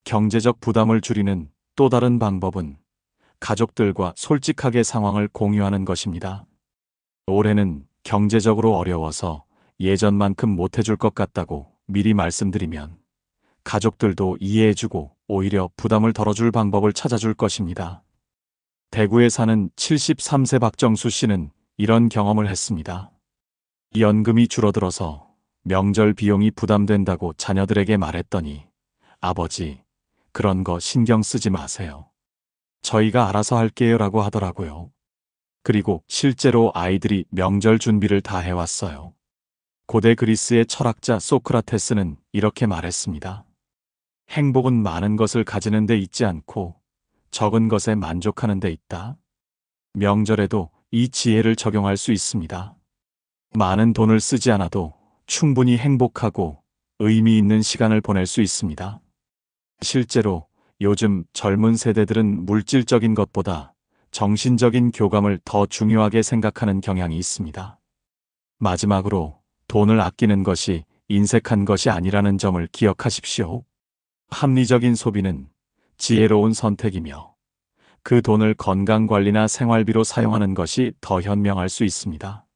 경제적 부담을 줄이는 또 다른 방법은 가족들과 솔직하게 상황을 공유하는 것입니다. 올해는 경제적으로 어려워서 예전만큼 못해줄 것 같다고 미리 말씀드리면 가족들도 이해해주고 오히려 부담을 덜어줄 방법을 찾아줄 것입니다. 대구에 사는 73세 박정수 씨는 이런 경험을 했습니다. 연금이 줄어들어서 명절 비용이 부담된다고 자녀들에게 말했더니 아버지, 그런 거 신경 쓰지 마세요. 저희가 알아서 할게요 라고 하더라고요. 그리고 실제로 아이들이 명절 준비를 다 해왔어요. 고대 그리스의 철학자 소크라테스는 이렇게 말했습니다. 행복은 많은 것을 가지는 데 있지 않고 적은 것에 만족하는 데 있다. 명절에도 이 지혜를 적용할 수 있습니다. 많은 돈을 쓰지 않아도 충분히 행복하고 의미 있는 시간을 보낼 수 있습니다. 실제로 요즘 젊은 세대들은 물질적인 것보다 정신적인 교감을 더 중요하게 생각하는 경향이 있습니다. 마지막으로 돈을 아끼는 것이 인색한 것이 아니라는 점을 기억하십시오. 합리적인 소비는 지혜로운 선택이며 그 돈을 건강관리나 생활비로 사용하는 것이 더 현명할 수 있습니다.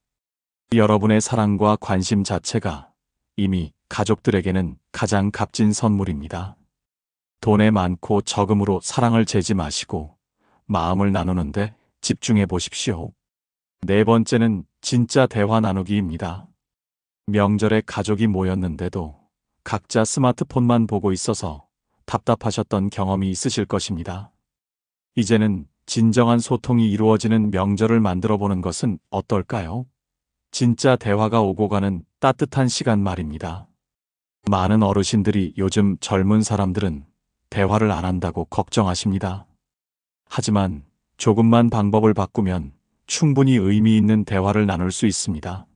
여러분의 사랑과 관심 자체가 이미 가족들에게는 가장 값진 선물입니다. 돈에 많고 적음으로 사랑을 재지 마시고 마음을 나누는데 집중해 보십시오. 네 번째는 진짜 대화 나누기입니다. 명절에 가족이 모였는데도 각자 스마트폰만 보고 있어서 답답하셨던 경험이 있으실 것입니다. 이제는 진정한 소통이 이루어지는 명절을 만들어 보는 것은 어떨까요? 진짜 대화가 오고 가는 따뜻한 시간 말입니다. 많은 어르신들이 요즘 젊은 사람들은 대화를 안 한다고 걱정하십니다. 하지만 조금만 방법을 바꾸면 충분히 의미 있는 대화를 나눌 수 있습니다.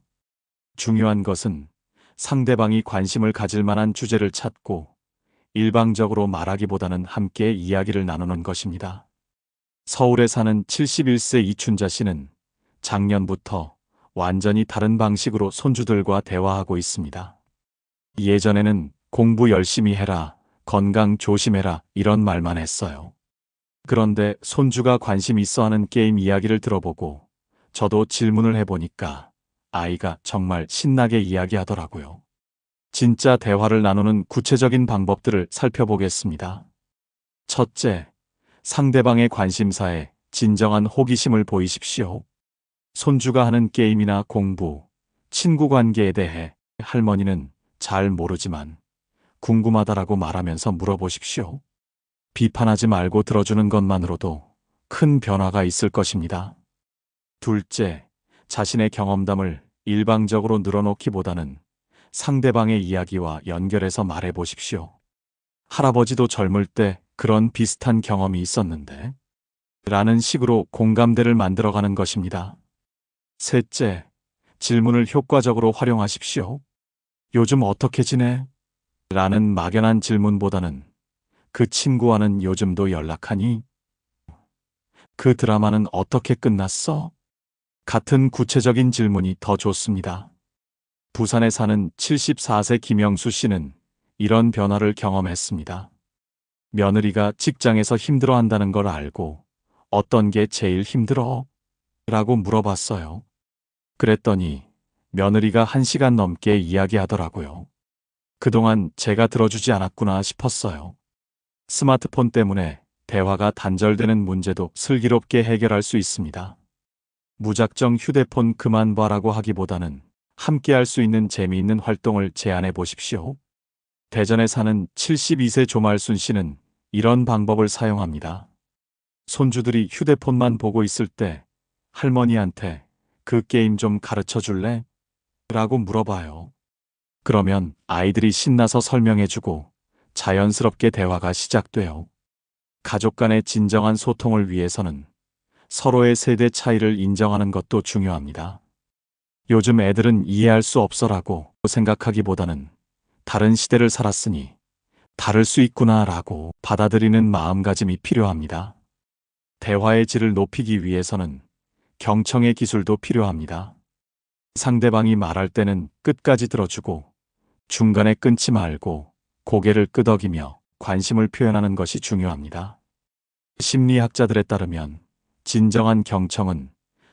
중요한 것은 상대방이 관심을 가질 만한 주제를 찾고 일방적으로 말하기보다는 함께 이야기를 나누는 것입니다. 서울에 사는 71세 이춘자 씨는 작년부터 완전히 다른 방식으로 손주들과 대화하고 있습니다. 예전에는 공부 열심히 해라, 건강 조심해라 이런 말만 했어요. 그런데 손주가 관심 있어 하는 게임 이야기를 들어보고 저도 질문을 해보니까 아이가 정말 신나게 이야기하더라고요. 진짜 대화를 나누는 구체적인 방법들을 살펴보겠습니다. 첫째, 상대방의 관심사에 진정한 호기심을 보이십시오. 손주가 하는 게임이나 공부, 친구 관계에 대해 할머니는 잘 모르지만 궁금하다라고 말하면서 물어보십시오. 비판하지 말고 들어주는 것만으로도 큰 변화가 있을 것입니다. 둘째, 자신의 경험담을 일방적으로 늘어놓기보다는 상대방의 이야기와 연결해서 말해보십시오. 할아버지도 젊을 때 그런 비슷한 경험이 있었는데 라는 식으로 공감대를 만들어가는 것입니다. 셋째, 질문을 효과적으로 활용하십시오. 요즘 어떻게 지내? 라는 막연한 질문보다는 그 친구와는 요즘도 연락하니? 그 드라마는 어떻게 끝났어? 같은 구체적인 질문이 더 좋습니다. 부산에 사는 74세 김영수 씨는 이런 변화를 경험했습니다. 며느리가 직장에서 힘들어한다는 걸 알고 어떤 게 제일 힘들어? 라고 물어봤어요. 그랬더니 며느리가 1시간 넘게 이야기하더라고요. 그동안 제가 들어주지 않았구나 싶었어요. 스마트폰 때문에 대화가 단절되는 문제도 슬기롭게 해결할 수 있습니다. 무작정 휴대폰 그만 봐라고 하기보다는 함께 할 수 있는 재미있는 활동을 제안해 보십시오. 대전에 사는 72세 조말순 씨는 이런 방법을 사용합니다. 손주들이 휴대폰만 보고 있을 때 할머니한테 그 게임 좀 가르쳐 줄래? 라고 물어봐요. 그러면 아이들이 신나서 설명해주고 자연스럽게 대화가 시작돼요. 가족 간의 진정한 소통을 위해서는 서로의 세대 차이를 인정하는 것도 중요합니다. 요즘 애들은 이해할 수 없어라고 생각하기보다는 다른 시대를 살았으니 다를 수 있구나라고 받아들이는 마음가짐이 필요합니다. 대화의 질을 높이기 위해서는 경청의 기술도 필요합니다. 상대방이 말할 때는 끝까지 들어주고 중간에 끊지 말고 고개를 끄덕이며 관심을 표현하는 것이 중요합니다. 심리학자들에 따르면 진정한 경청은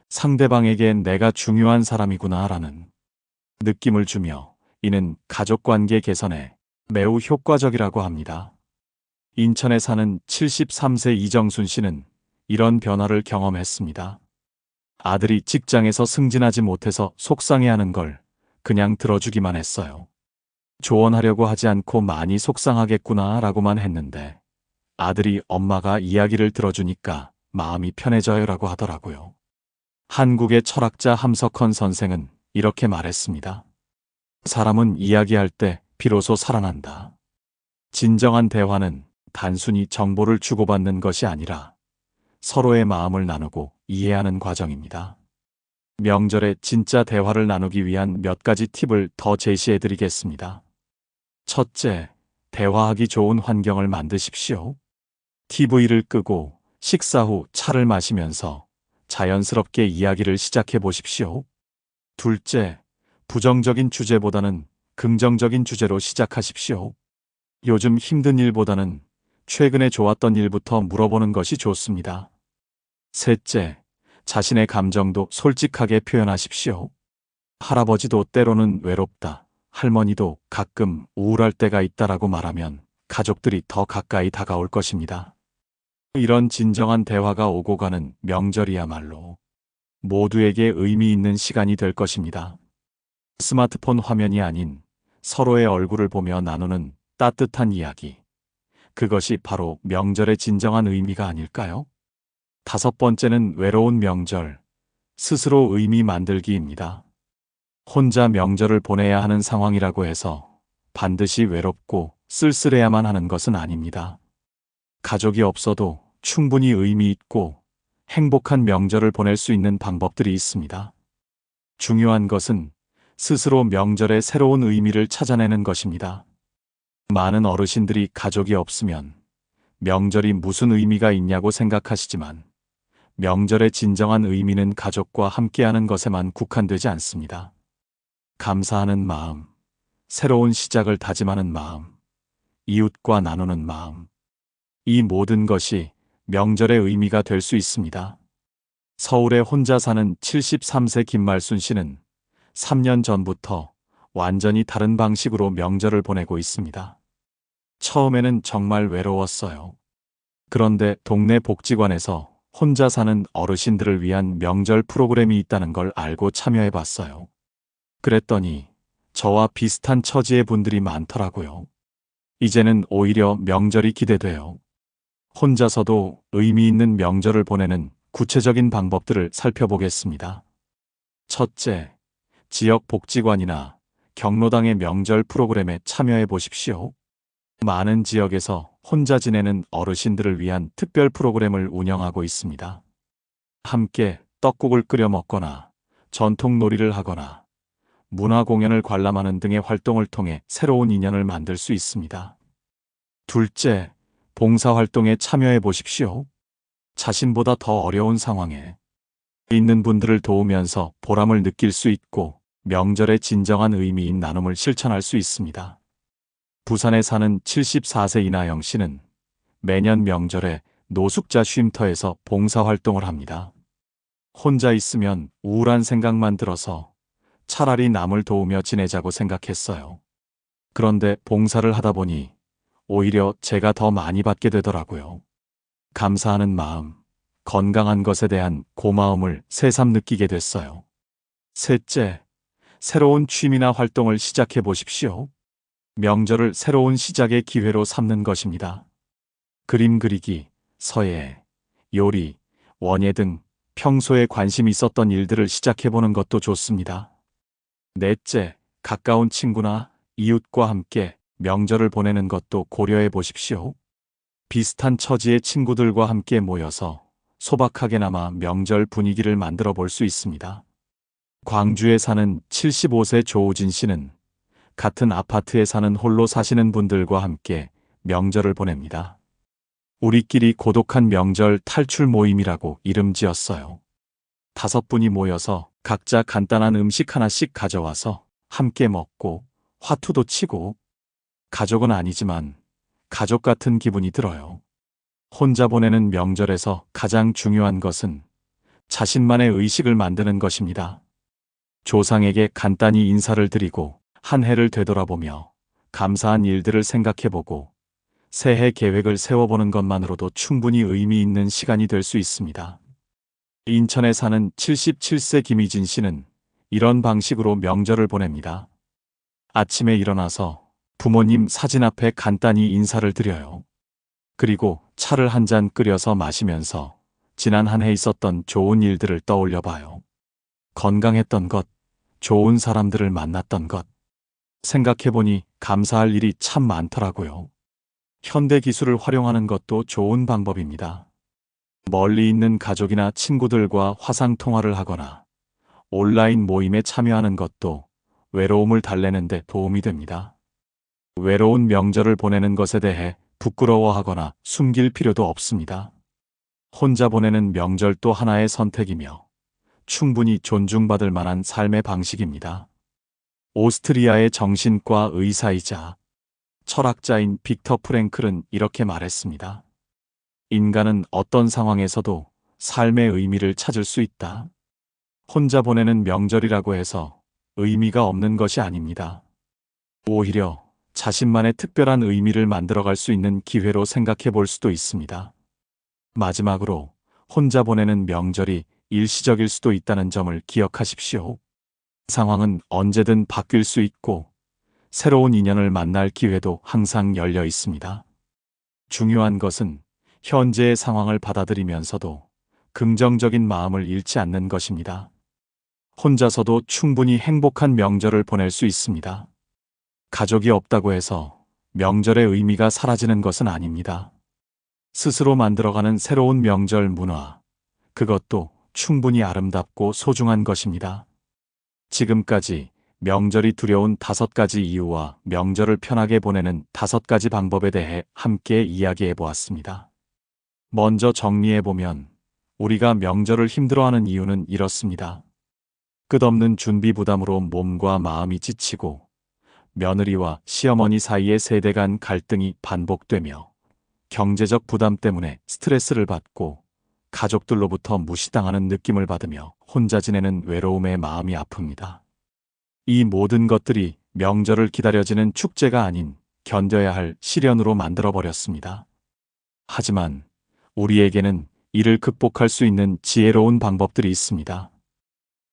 상대방에겐 내가 중요한 사람이구나라는 느낌을 주며 이는 가족관계 개선에 매우 효과적이라고 합니다. 인천에 사는 73세 이정순 씨는 이런 변화를 경험했습니다. 아들이 직장에서 승진하지 못해서 속상해하는 걸 그냥 들어주기만 했어요. 조언하려고 하지 않고 많이 속상하겠구나 라고만 했는데 아들이 엄마가 이야기를 들어주니까 마음이 편해져요 라고 하더라고요. 한국의 철학자 함석헌 선생은 이렇게 말했습니다. 사람은 이야기할 때 비로소 살아난다. 진정한 대화는 단순히 정보를 주고받는 것이 아니라 서로의 마음을 나누고 이해하는 과정입니다. 명절에 진짜 대화를 나누기 위한 몇 가지 팁을 더 제시해 드리겠습니다. 첫째, 대화하기 좋은 환경을 만드십시오. TV를 끄고 식사 후 차를 마시면서 자연스럽게 이야기를 시작해 보십시오. 둘째, 부정적인 주제보다는 긍정적인 주제로 시작하십시오. 요즘 힘든 일보다는 최근에 좋았던 일부터 물어보는 것이 좋습니다. 셋째, 자신의 감정도 솔직하게 표현하십시오. 할아버지도 때로는 외롭다, 할머니도 가끔 우울할 때가 있다라고 말하면 가족들이 더 가까이 다가올 것입니다. 이런 진정한 대화가 오고 가는 명절이야말로 모두에게 의미 있는 시간이 될 것입니다. 스마트폰 화면이 아닌 서로의 얼굴을 보며 나누는 따뜻한 이야기. 그것이 바로 명절의 진정한 의미가 아닐까요? 다섯 번째는 외로운 명절, 스스로 의미 만들기입니다. 혼자 명절을 보내야 하는 상황이라고 해서 반드시 외롭고 쓸쓸해야만 하는 것은 아닙니다. 가족이 없어도 충분히 의미 있고 행복한 명절을 보낼 수 있는 방법들이 있습니다. 중요한 것은 스스로 명절의 새로운 의미를 찾아내는 것입니다. 많은 어르신들이 가족이 없으면 명절이 무슨 의미가 있냐고 생각하시지만 명절의 진정한 의미는 가족과 함께하는 것에만 국한되지 않습니다. 감사하는 마음, 새로운 시작을 다짐하는 마음, 이웃과 나누는 마음. 이 모든 것이 명절의 의미가 될 수 있습니다. 서울에 혼자 사는 73세 김말순 씨는 3년 전부터 완전히 다른 방식으로 명절을 보내고 있습니다. 처음에는 정말 외로웠어요. 그런데 동네 복지관에서 혼자 사는 어르신들을 위한 명절 프로그램이 있다는 걸 알고 참여해 봤어요. 그랬더니 저와 비슷한 처지의 분들이 많더라고요. 이제는 오히려 명절이 기대돼요. 혼자서도 의미 있는 명절을 보내는 구체적인 방법들을 살펴보겠습니다. 첫째, 지역 복지관이나 경로당의 명절 프로그램에 참여해 보십시오. 많은 지역에서 혼자 지내는 어르신들을 위한 특별 프로그램을 운영하고 있습니다. 함께 떡국을 끓여 먹거나 전통 놀이를 하거나 문화 공연을 관람하는 등의 활동을 통해 새로운 인연을 만들 수 있습니다. 둘째, 봉사활동에 참여해 보십시오. 자신보다 더 어려운 상황에 있는 분들을 도우면서 보람을 느낄 수 있고 명절의 진정한 의미인 나눔을 실천할 수 있습니다. 부산에 사는 74세 이나영 씨는 매년 명절에 노숙자 쉼터에서 봉사활동을 합니다. 혼자 있으면 우울한 생각만 들어서 차라리 남을 도우며 지내자고 생각했어요. 그런데 봉사를 하다 보니 오히려 제가 더 많이 받게 되더라고요. 감사하는 마음, 건강한 것에 대한 고마움을 새삼 느끼게 됐어요. 셋째, 새로운 취미나 활동을 시작해 보십시오. 명절을 새로운 시작의 기회로 삼는 것입니다. 그림 그리기, 서예, 요리, 원예 등 평소에 관심 있었던 일들을 시작해보는 것도 좋습니다. 넷째, 가까운 친구나 이웃과 함께 명절을 보내는 것도 고려해 보십시오. 비슷한 처지의 친구들과 함께 모여서 소박하게나마 명절 분위기를 만들어 볼 수 있습니다. 광주에 사는 75세 조우진 씨는 같은 아파트에 사는 홀로 사시는 분들과 함께 명절을 보냅니다. 우리끼리 고독한 명절 탈출 모임이라고 이름 지었어요. 5분이 모여서 각자 간단한 음식 하나씩 가져와서 함께 먹고 화투도 치고 가족은 아니지만 가족 같은 기분이 들어요. 혼자 보내는 명절에서 가장 중요한 것은 자신만의 의식을 만드는 것입니다. 조상에게 간단히 인사를 드리고 한 해를 되돌아보며 감사한 일들을 생각해보고 새해 계획을 세워보는 것만으로도 충분히 의미 있는 시간이 될 수 있습니다. 인천에 사는 77세 김희진 씨는 이런 방식으로 명절을 보냅니다. 아침에 일어나서 부모님 사진 앞에 간단히 인사를 드려요. 그리고 차를 한 잔 끓여서 마시면서 지난 한 해 있었던 좋은 일들을 떠올려 봐요. 건강했던 것, 좋은 사람들을 만났던 것. 생각해보니 감사할 일이 참 많더라고요. 현대 기술을 활용하는 것도 좋은 방법입니다. 멀리 있는 가족이나 친구들과 화상통화를 하거나 온라인 모임에 참여하는 것도 외로움을 달래는 데 도움이 됩니다. 외로운 명절을 보내는 것에 대해 부끄러워하거나 숨길 필요도 없습니다. 혼자 보내는 명절 또 하나의 선택이며 충분히 존중받을 만한 삶의 방식입니다. 오스트리아의 정신과 의사이자 철학자인 빅터 프랭클은 이렇게 말했습니다. 인간은 어떤 상황에서도 삶의 의미를 찾을 수 있다. 혼자 보내는 명절이라고 해서 의미가 없는 것이 아닙니다. 오히려 자신만의 특별한 의미를 만들어갈 수 있는 기회로 생각해 볼 수도 있습니다. 마지막으로 혼자 보내는 명절이 일시적일 수도 있다는 점을 기억하십시오. 상황은 언제든 바뀔 수 있고 새로운 인연을 만날 기회도 항상 열려 있습니다. 중요한 것은 현재의 상황을 받아들이면서도 긍정적인 마음을 잃지 않는 것입니다. 혼자서도 충분히 행복한 명절을 보낼 수 있습니다. 가족이 없다고 해서 명절의 의미가 사라지는 것은 아닙니다. 스스로 만들어가는 새로운 명절 문화, 그것도 충분히 아름답고 소중한 것입니다. 지금까지 명절이 두려운 5가지 이유와 명절을 편하게 보내는 5가지 방법에 대해 함께 이야기해 보았습니다. 먼저 정리해보면 우리가 명절을 힘들어하는 이유는 이렇습니다. 끝없는 준비 부담으로 몸과 마음이 지치고 며느리와 시어머니 사이의 세대 간 갈등이 반복되며 경제적 부담 때문에 스트레스를 받고 가족들로부터 무시당하는 느낌을 받으며 혼자 지내는 외로움에 마음이 아픕니다. 이 모든 것들이 명절을 기다려지는 축제가 아닌 견뎌야 할 시련으로 만들어버렸습니다. 하지만 우리에게는 이를 극복할 수 있는 지혜로운 방법들이 있습니다.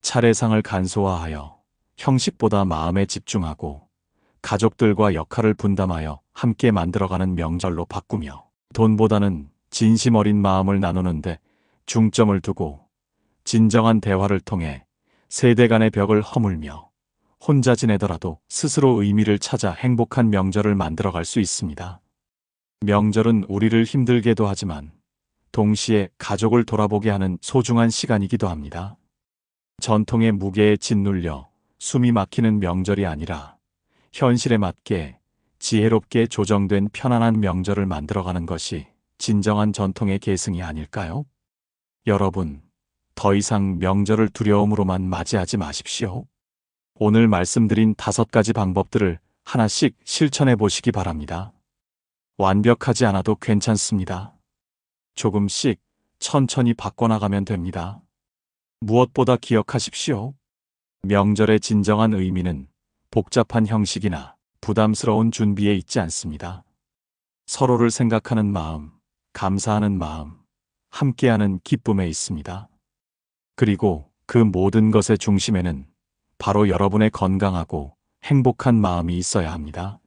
차례상을 간소화하여 형식보다 마음에 집중하고 가족들과 역할을 분담하여 함께 만들어가는 명절로 바꾸며 돈보다는 진심 어린 마음을 나누는데 중점을 두고 진정한 대화를 통해 세대 간의 벽을 허물며 혼자 지내더라도 스스로 의미를 찾아 행복한 명절을 만들어갈 수 있습니다. 명절은 우리를 힘들게도 하지만 동시에 가족을 돌아보게 하는 소중한 시간이기도 합니다. 전통의 무게에 짓눌려 숨이 막히는 명절이 아니라 현실에 맞게 지혜롭게 조정된 편안한 명절을 만들어가는 것이 진정한 전통의 계승이 아닐까요? 여러분, 더 이상 명절을 두려움으로만 맞이하지 마십시오. 오늘 말씀드린 5가지 방법들을 하나씩 실천해 보시기 바랍니다. 완벽하지 않아도 괜찮습니다. 조금씩 천천히 바꿔나가면 됩니다. 무엇보다 기억하십시오. 명절의 진정한 의미는 복잡한 형식이나 부담스러운 준비에 있지 않습니다. 서로를 생각하는 마음, 감사하는 마음, 함께하는 기쁨에 있습니다. 그리고 그 모든 것의 중심에는 바로 여러분의 건강하고 행복한 마음이 있어야 합니다.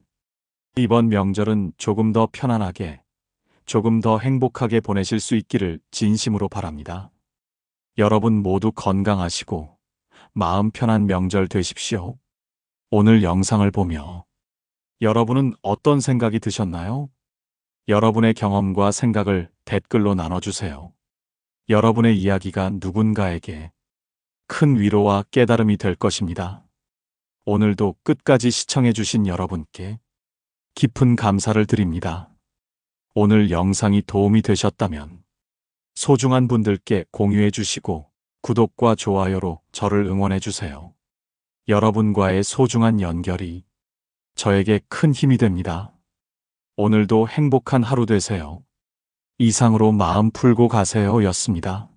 이번 명절은 조금 더 편안하게, 조금 더 행복하게 보내실 수 있기를 진심으로 바랍니다. 여러분 모두 건강하시고 마음 편한 명절 되십시오. 오늘 영상을 보며 여러분은 어떤 생각이 드셨나요? 여러분의 경험과 생각을 댓글로 나눠주세요. 여러분의 이야기가 누군가에게 큰 위로와 깨달음이 될 것입니다. 오늘도 끝까지 시청해주신 여러분께 깊은 감사를 드립니다. 오늘 영상이 도움이 되셨다면 소중한 분들께 공유해 주시고 구독과 좋아요로 저를 응원해 주세요. 여러분과의 소중한 연결이 저에게 큰 힘이 됩니다. 오늘도 행복한 하루 되세요. 이상으로 마음 풀고 가세요 였습니다.